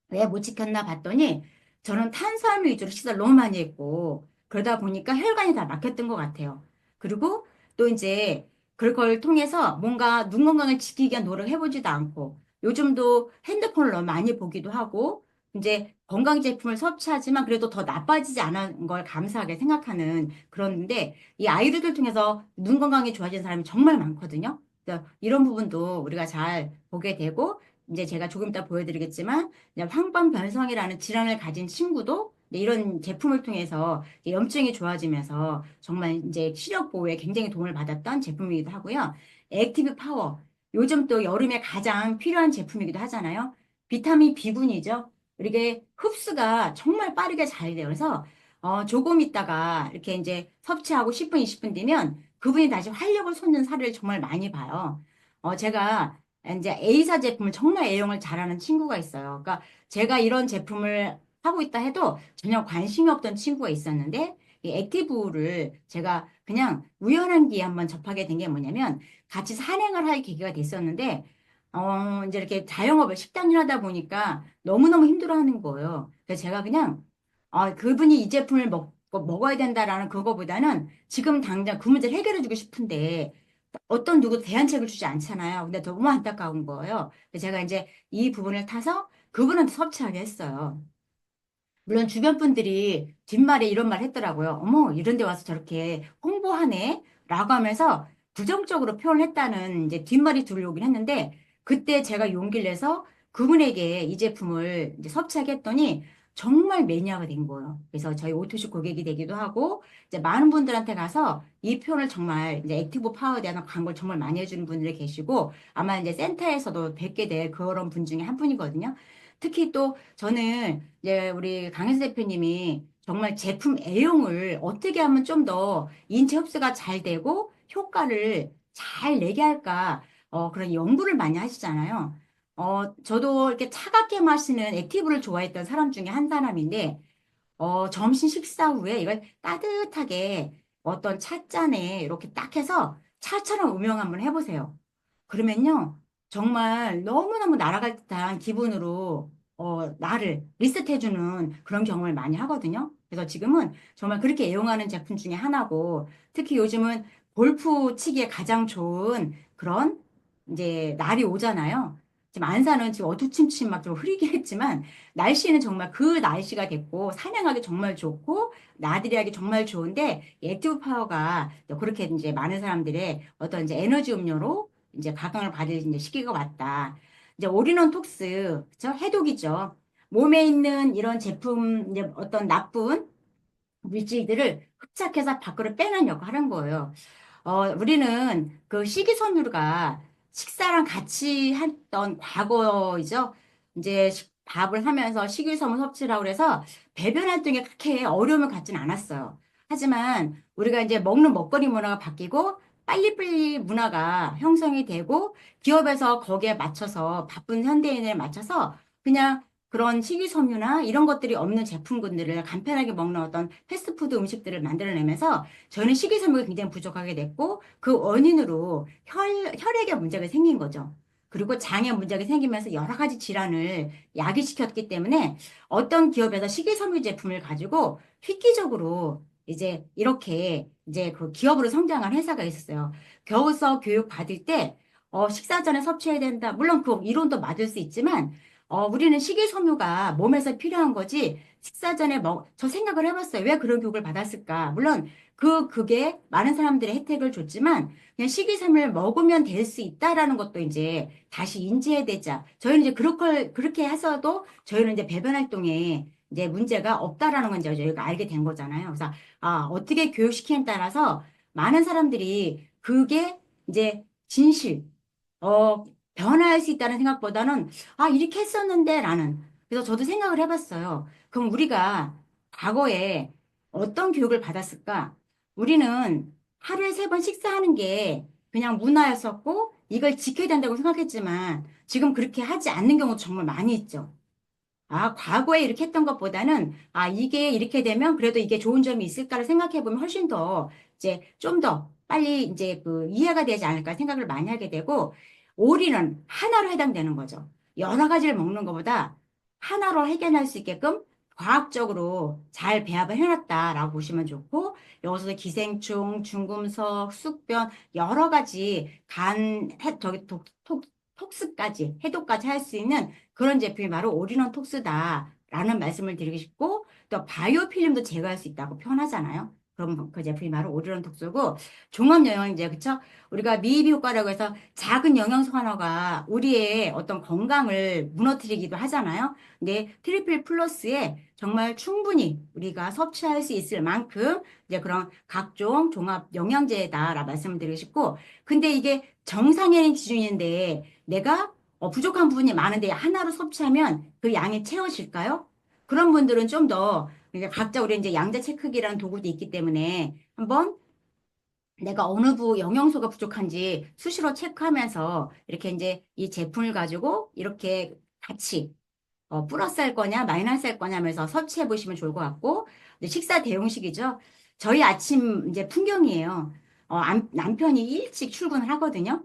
왜 못 지켰나 봤더니 저는 탄수화물 위주로 식사를 너무 많이 했고 그러다 보니까 혈관이 다 막혔던 것 같아요. 그리고 또 이제 그걸 통해서 뭔가 눈 건강을 지키기 위한 노력을 해보지도 않고 요즘도 핸드폰을 너무 많이 보기도 하고 이제 건강 제품을 섭취하지만 그래도 더 나빠지지 않은 걸 감사하게 생각하는 그런데 이 아이들을 통해서 눈 건강이 좋아지는 사람이 정말 많거든요. 그래서 이런 부분도 우리가 잘 보게 되고 이제 제가 조금 이따 보여드리겠지만 그냥 황반변성이라는 질환을 가진 친구도 이런 제품을 통해서 염증이 좋아지면서 정말 이제 시력 보호에 굉장히 도움을 받았던 제품이기도 하고요. 액티브 파워. 요즘 또 여름에 가장 필요한 제품이기도 하잖아요. 비타민 B군이죠. 이게 흡수가 정말 빠르게 잘 돼요. 그래서 조금 있다가 이렇게 이제 섭취하고 10분, 20분 뒤면 그분이 다시 활력을 솟는 사례를 정말 많이 봐요. 제가 이제 A사 제품을 정말 애용을 잘하는 친구가 있어요. 그러니까 제가 이런 제품을 하고 있다 해도 전혀 관심이 없던 친구가 있었는데 이 액티브를 제가 그냥 우연한 기회에 한번 접하게 된 게 뭐냐면 같이 산행을 할 계기가 됐었는데 이제 이렇게 자영업을 식당 일 하다 보니까 너무너무 힘들어하는 거예요. 그래서 제가 그냥 그분이 이 제품을 먹어야 된다라는 그거보다는 지금 당장 그 문제를 해결해 주고 싶은데 어떤 누구 대안책을 주지 않잖아요. 근데 너무 안타까운 거예요. 그래서 제가 이제 이 부분을 타서 그분한테 섭취하게 했어요. 물론 주변 분들이 뒷말에 이런 말 했더라고요. 어머, 이런 데 와서 저렇게 홍보하네? 라고 하면서 부정적으로 표현했다는 이제 뒷말이 들려오긴 했는데 그때 제가 용기를 내서 그분에게 이 제품을 이제 섭취하게 했더니 정말 매니아가 된 거예요. 그래서 저희 오토식 고객이 되기도 하고 이제 많은 분들한테 가서 이 표현을 정말 이제 액티브 파워에 대한 광고를 정말 많이 해주는 분들이 계시고 아마 이제 센터에서도 뵙게 될 그런 분 중에 한 분이거든요. 특히 또 저는 이제 우리 강혜수 대표님이 정말 제품 애용을 어떻게 하면 좀 더 인체 흡수가 잘 되고 효과를 잘 내게 할까? 그런 연구를 많이 하시잖아요. 저도 이렇게 차갑게 마시는 액티브를 좋아했던 사람 중에 한 사람인데, 점심 식사 후에 이걸 따뜻하게 어떤 찻잔에 이렇게 딱 해서 차처럼 음용 한번 해보세요. 그러면요, 정말 너무너무 날아갈 듯한 기분으로, 나를 리셋해주는 그런 경험을 많이 하거든요. 그래서 지금은 정말 그렇게 애용하는 제품 중에 하나고, 특히 요즘은 골프 치기에 가장 좋은 그런 이제 날이 오잖아요. 지금 안산은 지금 어두침침 막 좀 흐리긴 했지만, 날씨는 정말 그 날씨가 됐고, 사냥하기 정말 좋고, 나들이 하기 정말 좋은데, 액티브 파워가 그렇게 이제 많은 사람들의 어떤 이제 에너지 음료로 이제 각광을 받을 이제 시기가 왔다. 이제 올인원 톡스, 그쵸? 해독이죠. 몸에 있는 이런 제품, 이제 어떤 나쁜 물질들을 흡착해서 밖으로 빼는 역할을 하는 거예요. 우리는 그 식이섬유가 식사랑 같이 했던 과거이죠. 이제 밥을 하면서 식이섬유 섭취라고 그래서 배변 활동에 그렇게 어려움을 갖지는 않았어요. 하지만 우리가 이제 먹는 먹거리 문화가 바뀌고 빨리빨리 문화가 형성이 되고 기업에서 거기에 맞춰서 바쁜 현대인에 맞춰서 그냥 그런 식이섬유나 이런 것들이 없는 제품군들을 간편하게 먹는 어떤 패스트푸드 음식들을 만들어내면서 저는 식이섬유가 굉장히 부족하게 됐고 그 원인으로 혈액에 문제가 생긴 거죠. 그리고 장에 문제가 생기면서 여러 가지 질환을 야기시켰기 때문에 어떤 기업에서 식이섬유 제품을 가지고 획기적으로 이제 이렇게 이제 그 기업으로 성장한 회사가 있었어요. 겨우서 교육 받을 때 식사 전에 섭취해야 된다. 물론 그 이론도 맞을 수 있지만 우리는 식이섬유가 몸에서 필요한 거지 식사 전에 저 생각을 해봤어요. 왜 그런 교육을 받았을까? 물론 그게 많은 사람들의 혜택을 줬지만, 그냥 식이섬유를 먹으면 될 수 있다라는 것도 이제 다시 인지해야 되자. 저희는 이제 그렇게 해서도 저희는 이제 배변 활동에 이제 문제가 없다라는 건 이제 저희가 알게 된 거잖아요. 그래서, 어떻게 교육시키냐에 따라서 많은 사람들이 그게 이제 진실, 어, 변화할 수 있다는 생각보다는, 이렇게 했었는데, 라는. 그래서 저도 생각을 해봤어요. 그럼 우리가 과거에 어떤 교육을 받았을까? 우리는 하루에 3번 식사하는 게 그냥 문화였었고, 이걸 지켜야 된다고 생각했지만, 지금 그렇게 하지 않는 경우도 정말 많이 있죠. 과거에 이렇게 했던 것보다는, 이게 이렇게 되면 그래도 이게 좋은 점이 있을까를 생각해 보면 훨씬 더, 이제 좀 더 빨리 이제 그 이해가 되지 않을까 생각을 많이 하게 되고, 올인은 하나로 해당되는 거죠. 여러 가지를 먹는 것보다 하나로 해결할 수 있게끔 과학적으로 잘 배합을 해놨다라고 보시면 좋고, 여기서 기생충, 중금속, 숙변, 여러 가지 톡스까지, 해독까지 할 수 있는 그런 제품이 바로 올인원 톡스다라는 말씀을 드리고 싶고 또 바이오 필름도 제거할 수 있다고 표현하잖아요. 그럼 그 제품이 바로 올인원 톡스고 종합 영양제 그쵸? 우리가 미입 효과라고 해서 작은 영양소 하나가 우리의 어떤 건강을 무너뜨리기도 하잖아요. 근데 트리플 플러스에 정말 충분히 우리가 섭취할 수 있을 만큼 이제 그런 각종 종합 영양제다라 말씀을 드리고 싶고 근데 이게 정상의 기준인데 내가 부족한 부분이 많은데 하나로 섭취하면 그 양이 채워질까요? 그런 분들은 좀 더, 그러니까 각자 우리 이제 양자 체크기라는 도구도 있기 때문에 한번 내가 어느 영양소가 부족한지 수시로 체크하면서 이렇게 이제 이 제품을 가지고 이렇게 같이 플러스 할 거냐, 마이너스 할 거냐 하면서 섭취해 보시면 좋을 것 같고, 이제 식사 대용식이죠. 저희 아침 이제 풍경이에요. 남편이 일찍 출근을 하거든요.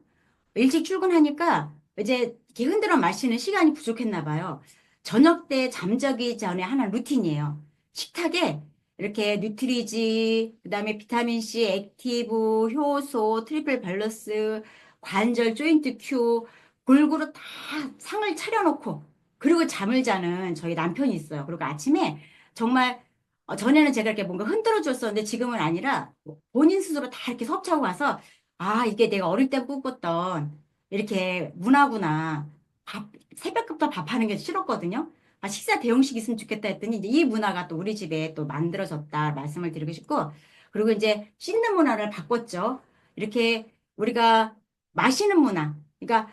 일찍 출근하니까 이제 이렇게 흔들어 마시는 시간이 부족했나 봐요. 저녁 때 잠자기 전에 하는 루틴이에요. 식탁에 이렇게 뉴트리지, 그다음에 비타민C, 액티브, 효소, 트리플 밸런스, 관절, 조인트 큐 골고루 다 상을 차려놓고 그리고 잠을 자는 저희 남편이 있어요. 그리고 아침에 정말 전에는 제가 이렇게 뭔가 흔들어 줬었는데 지금은 아니라 본인 스스로 다 이렇게 섭취하고 가서 이게 내가 어릴 때 꿈꿨던 이렇게 문화구나. 새벽부터 밥하는 게 싫었거든요. 식사 대용식 있으면 좋겠다 했더니 이제 이 문화가 또 우리 집에 또 만들어졌다 말씀을 드리고 싶고 그리고 이제 씻는 문화를 바꿨죠. 이렇게 우리가 마시는 문화. 그러니까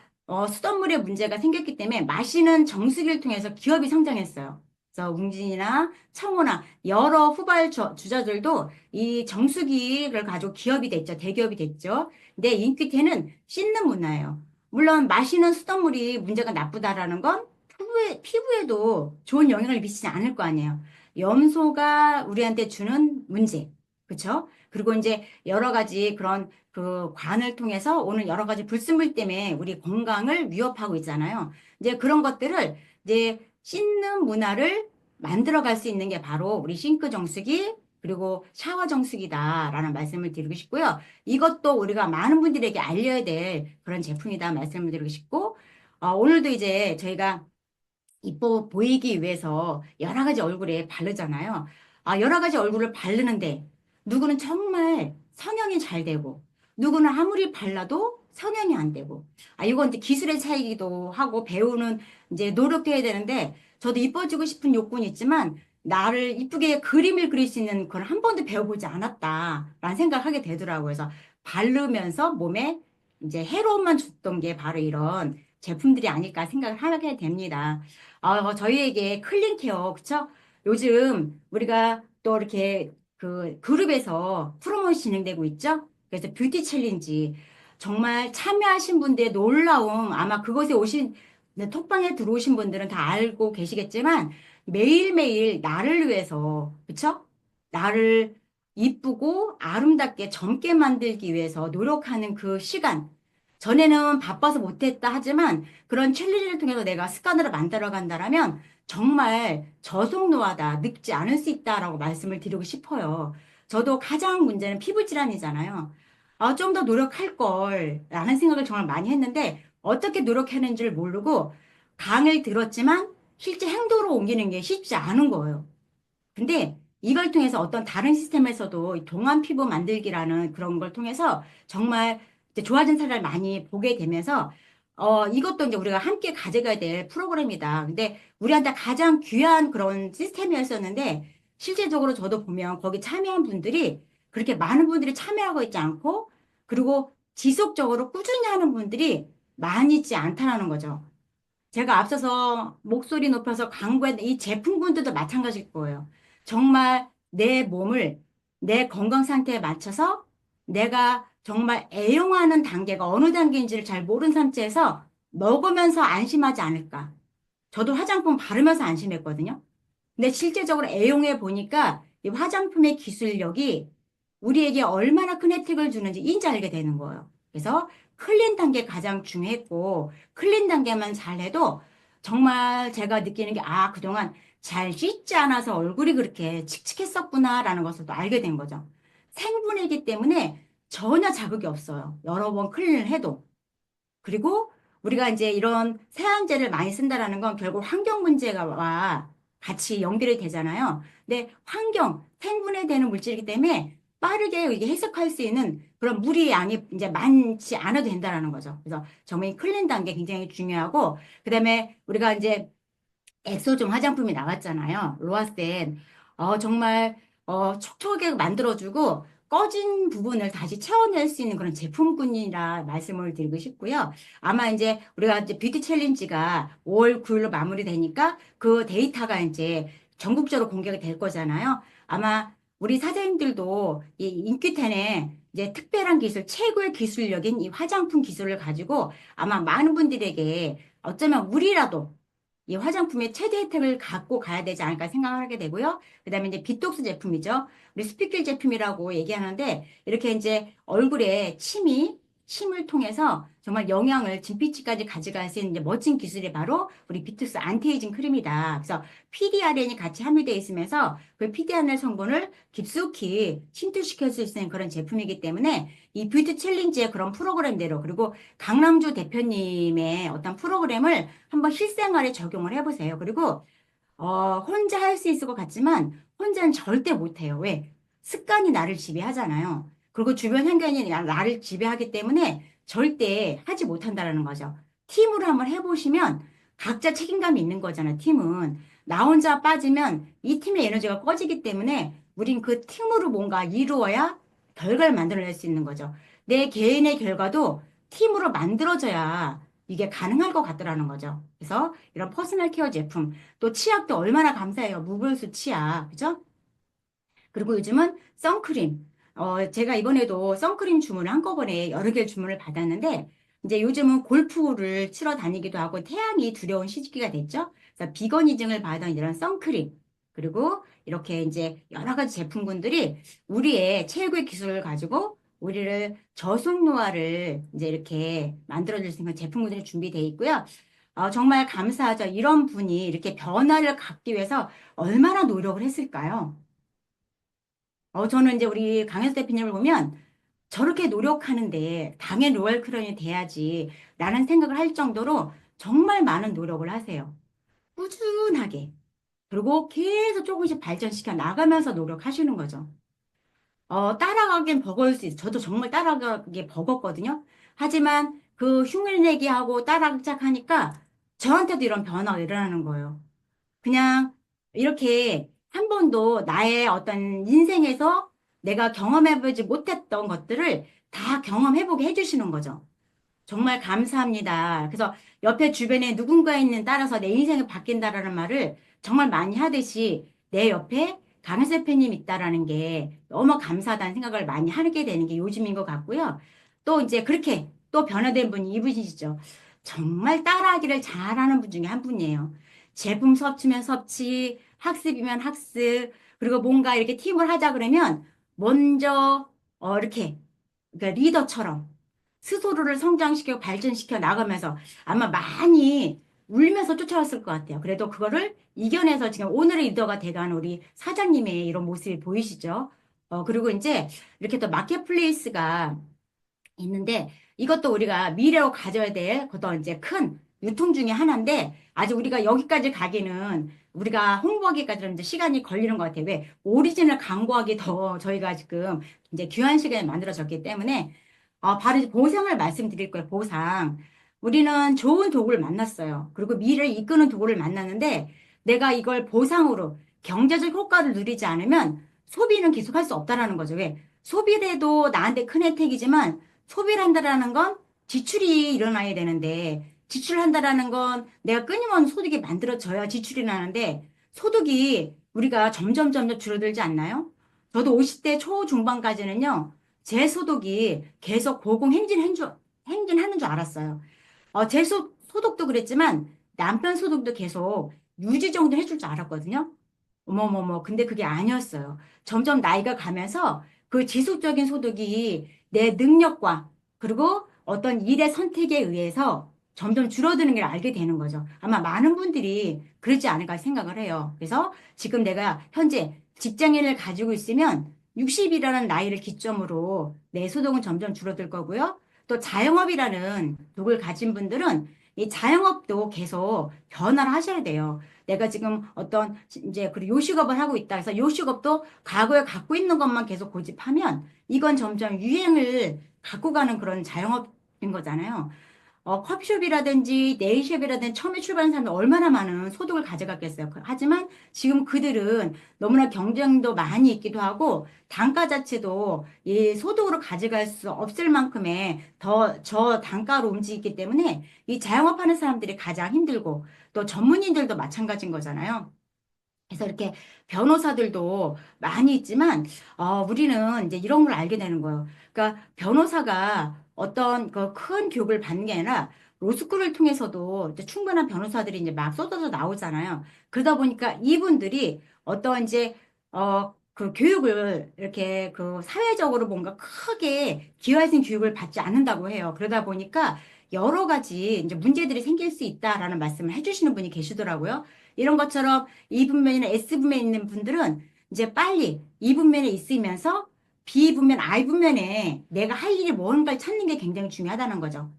수돗물에 문제가 생겼기 때문에 마시는 정수기를 통해서 기업이 성장했어요. 그래서 웅진이나 청호나 여러 주자들도 이 정수기를 가지고 기업이 됐죠. 대기업이 됐죠. 근데 인기테는 씻는 문화예요. 물론 마시는 수돗물이 문제가 나쁘다라는 건 피부에도 좋은 영향을 미치지 않을 거 아니에요. 염소가 우리한테 주는 문제. 그쵸? 그리고 이제 여러 가지 그런 그 관을 통해서 오는 여러 가지 불순물 때문에 우리 건강을 위협하고 있잖아요. 이제 그런 것들을 이제 씻는 문화를 만들어 갈 수 있는 게 바로 우리 싱크 정수기 그리고 샤워 정수기다라는 말씀을 드리고 싶고요. 이것도 우리가 많은 분들에게 알려야 될 그런 제품이다 말씀을 드리고 싶고, 오늘도 이제 저희가 이뻐 보이기 위해서 여러 가지 얼굴에 바르잖아요. 여러 가지 얼굴을 바르는데 누구는 정말 성형이 잘 되고 누구는 아무리 발라도 성형이 안 되고 이건 이제 기술의 차이기도 하고 배우는 이제 노력해야 되는데 저도 이뻐지고 싶은 욕구는 있지만 나를 이쁘게 그림을 그릴 수 있는 걸 한 번도 배워보지 않았다라는 생각하게 되더라고요. 그래서 바르면서 몸에 이제 해로움만 줬던 게 바로 이런 제품들이 아닐까 생각을 하게 됩니다. 저희에게 클린 케어, 그쵸? 요즘 우리가 또 이렇게 그 그룹에서 프로모션이 진행되고 있죠? 그래서 뷰티 챌린지. 정말 참여하신 분들의 놀라움, 아마 그곳에 오신, 네, 톡방에 들어오신 분들은 다 알고 계시겠지만 매일매일 나를 위해서, 그쵸? 나를 이쁘고 아름답게 젊게 만들기 위해서 노력하는 그 시간. 전에는 바빠서 못했다 하지만 그런 챌린지를 통해서 내가 습관으로 만들어 간다라면 정말 저속노화다, 늙지 않을 수 있다라고 말씀을 드리고 싶어요. 저도 가장 문제는 피부 질환이잖아요. 좀 더 노력할 걸 라는 생각을 정말 많이 했는데 어떻게 노력했는지를 모르고 강을 들었지만 실제 행동으로 옮기는 게 쉽지 않은 거예요. 근데 이걸 통해서 어떤 다른 시스템에서도 이 동안 피부 만들기라는 그런 걸 통해서 정말 이제 좋아진 사례를 많이 보게 되면서 이것도 이제 우리가 함께 가져가야 될 프로그램이다. 근데 우리한테 가장 귀한 그런 시스템이었었는데 실제적으로 저도 보면 거기 참여한 분들이 그렇게 많은 분들이 참여하고 있지 않고 그리고 지속적으로 꾸준히 하는 분들이 많이 있지 않다는 거죠. 제가 앞서서 목소리 높여서 광고했던 이 제품군들도 마찬가지일 거예요. 정말 내 몸을 내 건강 상태에 맞춰서 내가 정말 애용하는 단계가 어느 단계인지를 잘 모르는 상태에서 먹으면서 안심하지 않을까. 저도 화장품 바르면서 안심했거든요. 근데 실제적으로 애용해 보니까 이 화장품의 기술력이 우리에게 얼마나 큰 혜택을 주는지 인지 알게 되는 거예요. 그래서 클린 단계 가장 중요했고, 클린 단계만 잘해도 정말 제가 느끼는 게, 그동안 잘 씻지 않아서 얼굴이 그렇게 칙칙했었구나라는 것을 또 알게 된 거죠. 생분해이기 때문에 전혀 자극이 없어요. 여러 번 클린을 해도. 그리고 우리가 이제 이런 세안제를 많이 쓴다라는 건 결국 환경 문제와 같이 연결이 되잖아요. 근데 환경, 생분해되는 물질이기 때문에 빠르게 이게 해석할 수 있는 그런 물의 양이 이제 많지 않아도 된다라는 거죠. 그래서 정말 클린 단계 굉장히 중요하고, 그다음에 우리가 이제 엑소좀 화장품이 나왔잖아요. 로아센. 정말, 촉촉하게 만들어주고, 꺼진 부분을 다시 채워낼 수 있는 그런 제품군이라 말씀을 드리고 싶고요. 아마 이제 우리가 이제 뷰티 챌린지가 5월 9일로 마무리되니까 그 데이터가 이제 전국적으로 공개가 될 거잖아요. 아마 우리 사장님들도 이 인큐텐의 이제 특별한 기술, 최고의 기술력인 이 화장품 기술을 가지고 아마 많은 분들에게 어쩌면 우리라도 이 화장품의 최대 혜택을 갖고 가야 되지 않을까 생각을 하게 되고요. 그다음에 이제 비톡스 제품이죠. 우리 스피클 제품이라고 얘기하는데 이렇게 이제 얼굴에 침을 통해서 정말 영양을 진피치까지 가져갈 수 있는 이제 멋진 기술이 바로 우리 비톡스 안티에이징 크림이다. 그래서 PDRN이 같이 함유되어 있으면서 그 PDRN 성분을 깊숙이 침투시킬 수 있는 그런 제품이기 때문에 이 뷰티 챌린지의 그런 프로그램대로 그리고 강남주 대표님의 어떤 프로그램을 한번 실생활에 적용을 해보세요. 그리고 혼자 할 수 있을 것 같지만 혼자는 절대 못해요. 왜? 습관이 나를 지배하잖아요. 그리고 주변 환경이 나를 지배하기 때문에 절대 하지 못한다라는 거죠. 팀으로 한번 해보시면 각자 책임감이 있는 거잖아요. 팀은. 나 혼자 빠지면 이 팀의 에너지가 꺼지기 때문에 우린 그 팀으로 뭔가 이루어야 결과를 만들어낼 수 있는 거죠. 내 개인의 결과도 팀으로 만들어져야 이게 가능할 것 같더라는 거죠. 그래서 이런 퍼스널 케어 제품, 또 치약도 얼마나 감사해요. 무불수 치약. 그죠? 그리고 요즘은 선크림. 제가 이번에도 선크림 주문을 한꺼번에 여러 개를 주문을 받았는데, 이제 요즘은 골프를 치러 다니기도 하고 태양이 두려운 시기가 됐죠. 그래서 비건이즘을 받은 이런 선크림, 그리고 이렇게 이제 여러 가지 제품군들이 우리의 최고의 기술을 가지고 우리를 저속 노화를 이제 이렇게 만들어줄 수 있는 제품군들이 준비되어 있고요. 정말 감사하죠. 이런 분이 이렇게 변화를 갖기 위해서 얼마나 노력을 했을까요? 저는 이제 우리 강현수 대표님을 보면 저렇게 노력하는데 당연 로열 크런이 돼야지 라는 생각을 할 정도로 정말 많은 노력을 하세요. 꾸준하게. 그리고 계속 조금씩 발전시켜 나가면서 노력하시는 거죠. 따라가긴 버거울 수 있어요. 저도 정말 따라가기 버겁거든요. 하지만 그 흉내내기하고 따라가기 시작하니까 저한테도 이런 변화가 일어나는 거예요. 그냥 이렇게 한 번도 나의 어떤 인생에서 내가 경험해보지 못했던 것들을 다 경험해보게 해주시는 거죠. 정말 감사합니다. 그래서 옆에 주변에 누군가 있는 따라서 내 인생이 바뀐다라는 말을 정말 많이 하듯이 내 옆에 강은세 팬님 있다라는 게 너무 감사하다는 생각을 많이 하게 되는 게 요즘인 것 같고요. 또 이제 그렇게 또 변화된 분이 이분이시죠. 정말 따라하기를 잘하는 분 중에 한 분이에요. 제품 섭취면 섭취, 학습이면 학습, 그리고 뭔가 이렇게 팀을 하자 그러면 먼저 이렇게 그러니까 리더처럼 스스로를 성장시켜 발전시켜 나가면서 아마 많이 울면서 쫓아왔을 것 같아요. 그래도 그거를 이겨내서 지금 오늘의 리더가 돼가는 우리 사장님의 이런 모습이 보이시죠? 그리고 이제 이렇게 또 마켓플레이스가 있는데 이것도 우리가 미래로 가져야 될 어떤 이제 큰 유통 중에 하나인데 아직 우리가 여기까지 가기는 우리가 홍보하기까지는 이제 시간이 걸리는 것 같아요. 왜? 오리지널 광고하기 더 저희가 지금 이제 귀한 시간이 만들어졌기 때문에 바로 이제 보상을 말씀드릴 거예요. 보상. 우리는 좋은 도구를 만났어요. 그리고 미래를 이끄는 도구를 만났는데 내가 이걸 보상으로 경제적 효과를 누리지 않으면 소비는 계속할 수 없다라는 거죠. 왜? 소비를 해도 나한테 큰 혜택이지만 소비를 한다라는 건 지출이 일어나야 되는데 지출을 한다라는 건 내가 끊임없는 소득이 만들어져야 지출이 나는데 소득이 우리가 점점 줄어들지 않나요? 저도 50대 초중반까지는요. 제 소득이 계속 행진하는 줄 알았어요. 제 소득도 그랬지만 남편 소득도 계속 유지 정도 해줄 줄 알았거든요. 어머머머, 근데 그게 아니었어요. 점점 나이가 가면서 그 지속적인 소득이 내 능력과 그리고 어떤 일의 선택에 의해서 점점 줄어드는 걸 알게 되는 거죠. 아마 많은 분들이 그러지 않을까 생각을 해요. 그래서 지금 내가 현재 직장인을 가지고 있으면 60이라는 나이를 기점으로 내 소득은 점점 줄어들 거고요. 또 자영업이라는 독을 가진 분들은 이 자영업도 계속 변화를 하셔야 돼요. 내가 지금 어떤 이제 그 요식업을 하고 있다 해서 요식업도 과거에 갖고 있는 것만 계속 고집하면 이건 점점 유행을 갖고 가는 그런 자영업인 거잖아요. 커피숍이라든지 네일샵이라든지 처음에 출발한 사람들 얼마나 많은 소득을 가져갔겠어요. 하지만 지금 그들은 너무나 경쟁도 많이 있기도 하고 단가 자체도 이 소득으로 가져갈 수 없을 만큼의 더 저 단가로 움직이기 때문에 이 자영업하는 사람들이 가장 힘들고 또 전문인들도 마찬가지인 거잖아요. 그래서 이렇게 변호사들도 많이 있지만, 우리는 이제 이런 걸 알게 되는 거예요. 그러니까 변호사가 어떤 그 큰 교육을 받는 게 아니라 로스쿨을 통해서도 이제 충분한 변호사들이 이제 막 쏟아져 나오잖아요. 그러다 보니까 이분들이 어떤 이제, 그 교육을 이렇게 그 사회적으로 뭔가 크게 기여할 수 있는 교육을 받지 않는다고 해요. 그러다 보니까 여러 가지 이제 문제들이 생길 수 있다라는 말씀을 해주시는 분이 계시더라고요. 이런 것처럼 E분면이나 S분면에 있는 분들은 이제 빨리 E분면에 있으면서 B분면, I분면에 내가 할 일이 뭔가를 찾는 게 굉장히 중요하다는 거죠.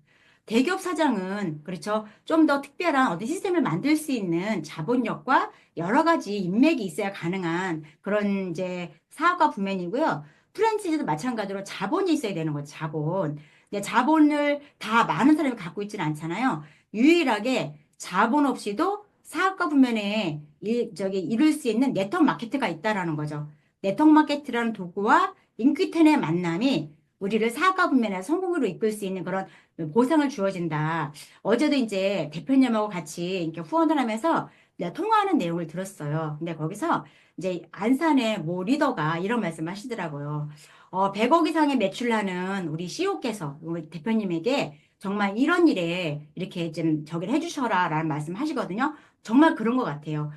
대기업 사장은 그렇죠. 좀 더 특별한 어떤 시스템을 만들 수 있는 자본력과 여러 가지 인맥이 있어야 가능한 그런 이제 사업가 분면이고요. 프랜차이즈도 마찬가지로 자본이 있어야 되는 거죠. 자본. 근데 자본을 다 많은 사람이 갖고 있지는 않잖아요. 유일하게 자본 없이도 사업가 분면에 이룰 수 있는 네트워크 마케트가 있다라는 거죠. 네트워크 마케트라는 도구와 인큐텐의 만남이 우리를 사업가 분면에 성공으로 이끌 수 있는 그런 보상을 주어진다. 어제도 이제 대표님하고 같이 이렇게 후원을 하면서 내가 통화하는 내용을 들었어요. 근데 거기서 이제 안산의 모 리더가 이런 말씀 하시더라고요. 100억 이상의 매출하는 우리 CEO께서 우리 대표님에게 정말 이런 일에 이렇게 좀 저기를 해주셔라라는 말씀 하시거든요. 정말 그런 것 같아요.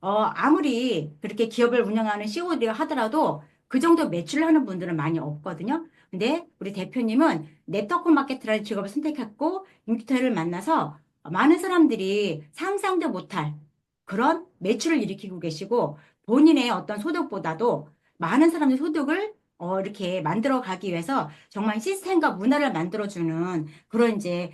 아무리 그렇게 기업을 운영하는 CEO들이 하더라도 그 정도 매출을 하는 분들은 많이 없거든요. 근데 우리 대표님은 네트워크 마케터라는 직업을 선택했고 인기터를 만나서 많은 사람들이 상상도 못할 그런 매출을 일으키고 계시고 본인의 어떤 소득보다도 많은 사람들의 소득을 이렇게 만들어 가기 위해서 정말 시스템과 문화를 만들어주는 그런 이제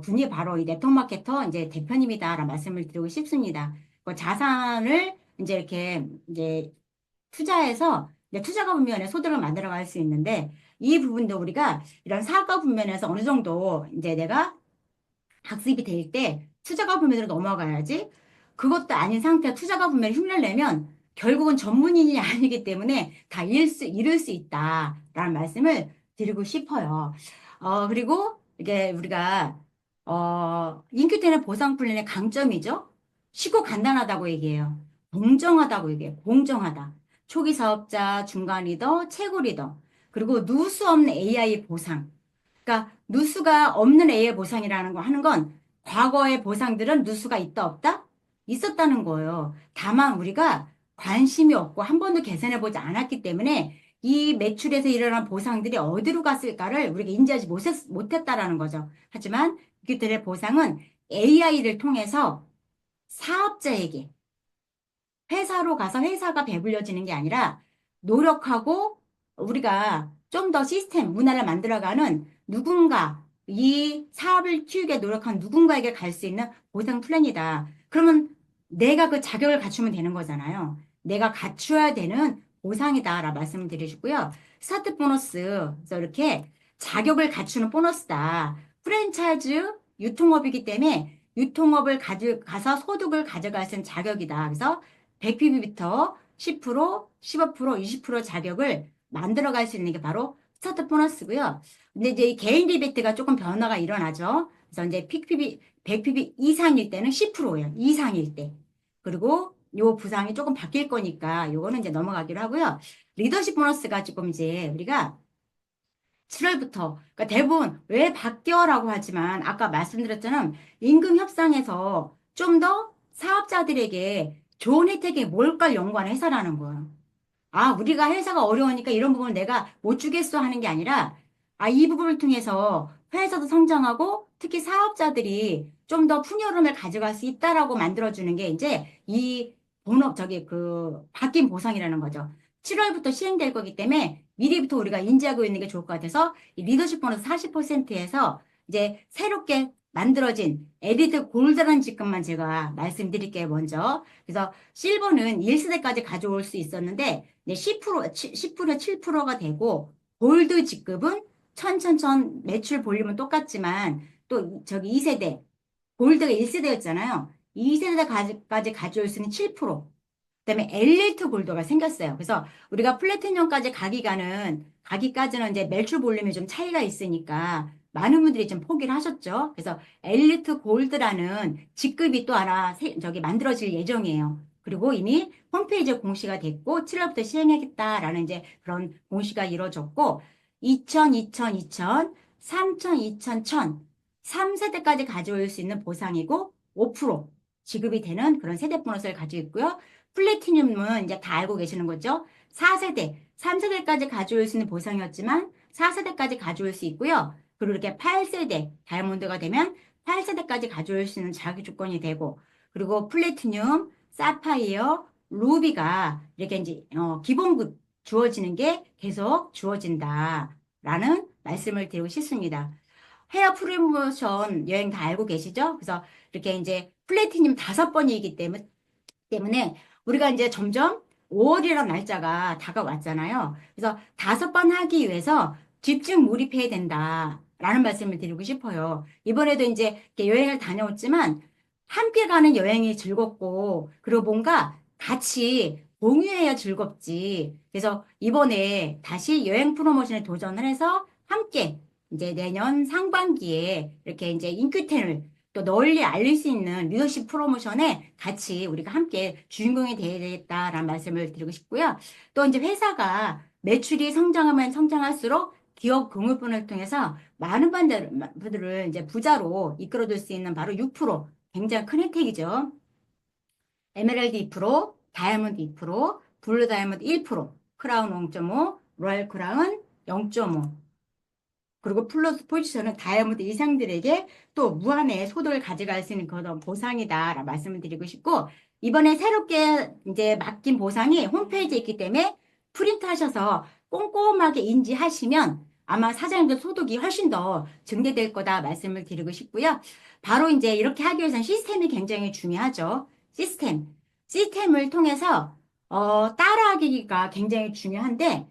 분이 바로 이 네트워크 마케터 이제 대표님이다라는 말씀을 드리고 싶습니다. 그 자산을 이제 이렇게 이제 투자해서 이제 투자가 분면에 소득을 만들어 갈 수 있는데 이 부분도 우리가 이런 사과 분면에서 어느 정도 이제 내가 학습이 될 때 투자가 분면으로 넘어가야지 그것도 아닌 상태에 투자가 분면에 흉내를 내면 결국은 전문인이 아니기 때문에 다 잃을 수 있다라는 말씀을 드리고 싶어요. 그리고 이게 우리가 인큐테는 보상 플랜의 강점이죠. 쉽고 간단하다고 얘기해요. 공정하다고 얘기해요. 공정하다. 초기 사업자, 중간 리더, 최고 리더, 그리고 누수 없는 AI 보상. 그러니까 누수가 없는 A의 보상이라는 거 하는 건 과거의 보상들은 누수가 있다 없다? 있었다는 거예요. 다만 우리가 관심이 없고 한 번도 개선해 보지 않았기 때문에 이 매출에서 일어난 보상들이 어디로 갔을까를 우리가 인지하지 못했다라는 거죠. 하지만 그들의 보상은 AI를 통해서 사업자에게 회사로 가서 회사가 배불려지는 게 아니라 노력하고 우리가 좀 더 시스템, 문화를 만들어가는 누군가, 이 사업을 키우게 노력한 누군가에게 갈 수 있는 보상 플랜이다. 그러면 내가 그 자격을 갖추면 되는 거잖아요. 내가 갖춰야 되는 보상이다라 말씀을 드리시고요. 스타트 보너스, 그래서 이렇게 자격을 갖추는 보너스다. 프랜차이즈 유통업이기 때문에 유통업을 가서 소득을 가져갈 수 있는 자격이다. 그래서 100PB부터 10%, 15%, 20% 자격을 만들어 갈 수 있는 게 바로 스타트 보너스고요. 근데 이제 이 개인 리베이트가 조금 변화가 일어나죠. 그래서 이제 PPB, 100PB 이상일 때는 10%예요. 이상일 때. 그리고 요 부상이 조금 바뀔 거니까 요거는 이제 넘어가기로 하고요. 리더십 보너스가 조금 이제 우리가 7월부터, 그러니까 대부분 왜 바뀌어라고 하지만 아까 말씀드렸잖아요. 임금 협상에서 좀 더 사업자들에게 좋은 혜택이 뭘까 연구하는 회사라는 거예요. 아, 우리가 회사가 어려우니까 이런 부분을 내가 못 주겠어 하는 게 아니라, 아, 이 부분을 통해서 회사도 성장하고 특히 사업자들이 좀 더 풍요로움을 가져갈 수 있다라고 만들어주는 게 이제 이 본업, 바뀐 보상이라는 거죠. 7월부터 시행될 거기 때문에 미리부터 우리가 인지하고 있는 게 좋을 것 같아서 이 리더십 보너스 40%에서 이제 새롭게 만들어진 에디트 골드라는 직급만 제가 말씀드릴게요, 먼저. 그래서 실버는 1세대까지 가져올 수 있었는데, 네, 10%, 7%가 되고, 골드 직급은 매출 볼륨은 똑같지만, 또 저기 2세대, 골드가 1세대였잖아요. 2세대까지 가져올 수 있는 7%. 그다음에 엘리트 골드가 생겼어요. 그래서 우리가 플래티넘까지 가기까지는 이제 매출 볼륨이 좀 차이가 있으니까 많은 분들이 좀 포기를 하셨죠. 그래서 엘리트 골드라는 직급이 또 하나 저기 만들어질 예정이에요. 그리고 이미 홈페이지에 공시가 됐고 7월부터 시행하겠다라는 이제 그런 공시가 이루어졌고 2000, 2000, 2000, 3000, 2000, 1000 3세대까지 가져올 수 있는 보상이고 5% 지급이 되는 그런 세대 보너스를 가지고 있고요. 플래티늄은 이제 다 알고 계시는 거죠. 4세대, 3세대까지 가져올 수 있는 보상이었지만 4세대까지 가져올 수 있고요. 그리고 이렇게 8세대, 다이아몬드가 되면 8세대까지 가져올 수 있는 자기 조건이 되고 그리고 플래티늄, 사파이어, 루비가 이렇게 이제 기본급 주어지는 게 계속 주어진다라는 말씀을 드리고 싶습니다. 헤어 프로모션 여행 다 알고 계시죠? 그래서 이렇게 이제 플래티늄 5번이기 때문에 우리가 이제 점점 5월이라는 날짜가 다가왔잖아요. 그래서 5번 하기 위해서 집중 몰입해야 된다라는 말씀을 드리고 싶어요. 이번에도 이제 이렇게 여행을 다녀왔지만 함께 가는 여행이 즐겁고 그리고 뭔가 같이 공유해야 즐겁지. 그래서 이번에 다시 여행 프로모션에 도전을 해서 함께 이제 내년 상반기에 이렇게 이제 인큐텐을 또 널리 알릴 수 있는 리더십 프로모션에 같이 우리가 함께 주인공이 되어야 되겠다라는 말씀을 드리고 싶고요. 또 이제 회사가 매출이 성장하면 성장할수록 기업 공유분을 통해서 많은 분들을 이제 부자로 이끌어줄 수 있는 바로 6%. 굉장히 큰 혜택이죠. 에메랄드 2%, 다이아몬드 2%, 블루 다이아몬드 1%, 크라운 0.5, 로얄 크라운 0.5. 그리고 플러스 포지션은 다이아몬드 이상들에게 또 무한의 소득을 가져갈 수 있는 그런 보상이다라고 말씀을 드리고 싶고, 이번에 새롭게 이제 맡긴 보상이 홈페이지에 있기 때문에 프린트 하셔서 꼼꼼하게 인지하시면 아마 사장님들 소득이 훨씬 더 증대될 거다 말씀을 드리고 싶고요. 바로 이제 이렇게 하기 위해서는 시스템이 굉장히 중요하죠. 시스템을 통해서 따라하기가 굉장히 중요한데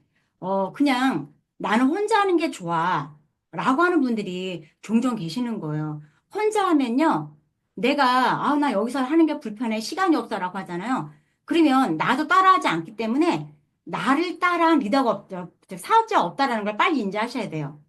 그냥 나는 혼자 하는 게 좋아 라고 하는 분들이 종종 계시는 거예요. 혼자 하면요, 나 여기서 하는 게 불편해, 시간이 없어라고 하잖아요. 그러면 나도 따라하지 않기 때문에 나를 따라한 리더가 없죠. 즉, 사업자가 없다라는 걸 빨리 인지하셔야 돼요.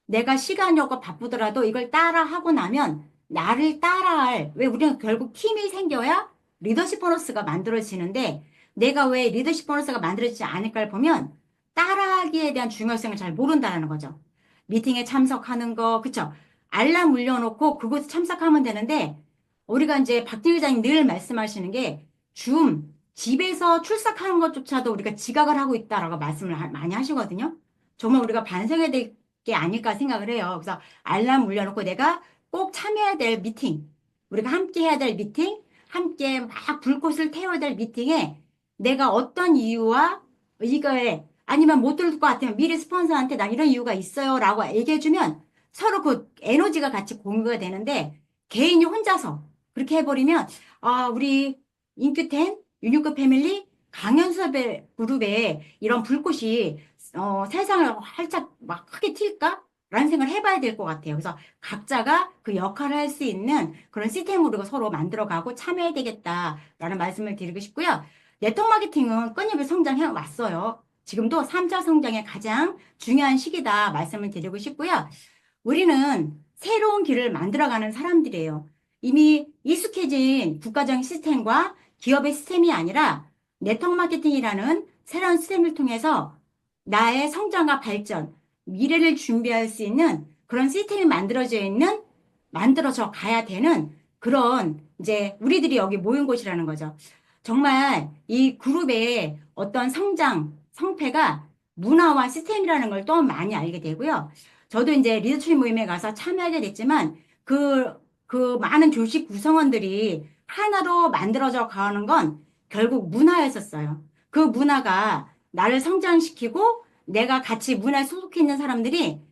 내가 시간이 없고 바쁘더라도 이걸 따라하고 나면 나를 따라할, 왜 우리는 결국 팀이 생겨야 리더십 보너스가 만들어지는데 내가 왜 리더십 보너스가 만들어지지 않을까를 보면 따라하기에 대한 중요성을 잘 모른다는 거죠. 미팅에 참석하는 거, 그쵸? 알람 울려놓고 그곳에 참석하면 되는데 우리가 이제 박진 회장님 늘 말씀하시는 게 집에서 출석하는 것조차도 우리가 지각을 하고 있다라고 말씀을 많이 하시거든요. 정말 우리가 반성해야 될 게 아닐까 생각을 해요. 그래서 알람 울려놓고 내가 꼭 참여해야 될 미팅, 우리가 함께 해야 될 미팅, 함께 막 불꽃을 태워야 될 미팅에 내가 어떤 이유와 이거에 아니면 못 들을 것 같으면 미리 스폰서한테 난 이런 이유가 있어요 라고 얘기해주면 서로 그 에너지가 같이 공유가 되는데 개인이 혼자서 그렇게 해버리면 우리 인큐텐, 유니크 패밀리, 강연수업의 그룹에 이런 불꽃이 세상을 활짝 막 크게 튈까? 라는 생각을 해봐야 될 것 같아요. 그래서 각자가 그 역할을 할 수 있는 그런 시스템으로 우리가 서로 만들어가고 참여해야 되겠다라는 말씀을 드리고 싶고요. 네트워크 마케팅은 끊임없이 성장해 왔어요. 지금도 3차 성장의 가장 중요한 시기다 말씀을 드리고 싶고요. 우리는 새로운 길을 만들어가는 사람들이에요. 이미 익숙해진 국가적인 시스템과 기업의 시스템이 아니라 네트워크 마케팅이라는 새로운 시스템을 통해서 나의 성장과 발전, 미래를 준비할 수 있는 그런 시스템이 만들어져 가야 되는 그런 이제 우리들이 여기 모인 곳이라는 거죠. 정말 이 그룹의 어떤 성패가 문화와 시스템이라는 걸 또 많이 알게 되고요. 저도 이제 리더십 모임에 가서 참여하게 됐지만 그 많은 조직 구성원들이 하나로 만들어져 가는 건 결국 문화였었어요. 그 문화가 나를 성장시키고 내가 같이 문화에 소속해 있는 사람들이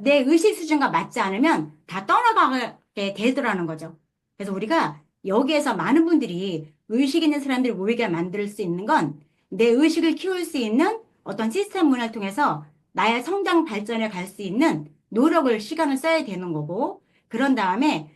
내 의식 수준과 맞지 않으면 다 떠나가게 되더라는 거죠. 그래서 우리가 여기에서 많은 분들이 의식 있는 사람들을 모이게 만들 수 있는 건 내 의식을 키울 수 있는 어떤 시스템 문화를 통해서 나의 성장 발전에 갈 수 있는 노력을, 시간을 써야 되는 거고, 그런 다음에,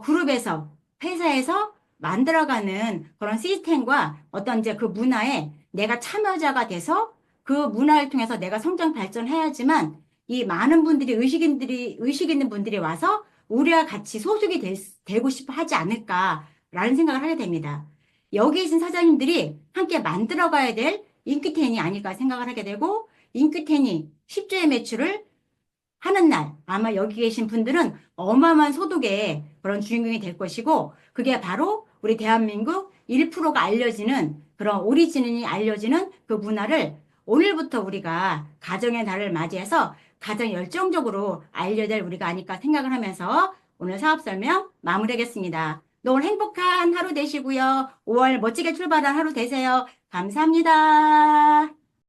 그룹에서, 회사에서 만들어가는 그런 시스템과 어떤 이제 그 문화에 내가 참여자가 돼서 그 문화를 통해서 내가 성장 발전해야지만 이 많은 분들이, 의식 있는 분들이 와서 우리와 같이 되고 싶어 하지 않을까라는 생각을 하게 됩니다. 여기 계신 사장님들이 함께 만들어가야 될 인큐텐이 아닐까 생각을 하게 되고, 인큐텐이 10조의 매출을 하는 날, 아마 여기 계신 분들은 어마어마한 소득의 그런 주인공이 될 것이고, 그게 바로 우리 대한민국 1%가 알려지는 그런 오리지널이 알려지는 그 문화를 오늘부터 우리가 가정의 날을 맞이해서 가장 열정적으로 알려야 될 우리가 아닐까 생각을 하면서 오늘 사업 설명 마무리하겠습니다. 오늘 행복한 하루 되시고요. 5월 멋지게 출발한 하루 되세요. 감사합니다.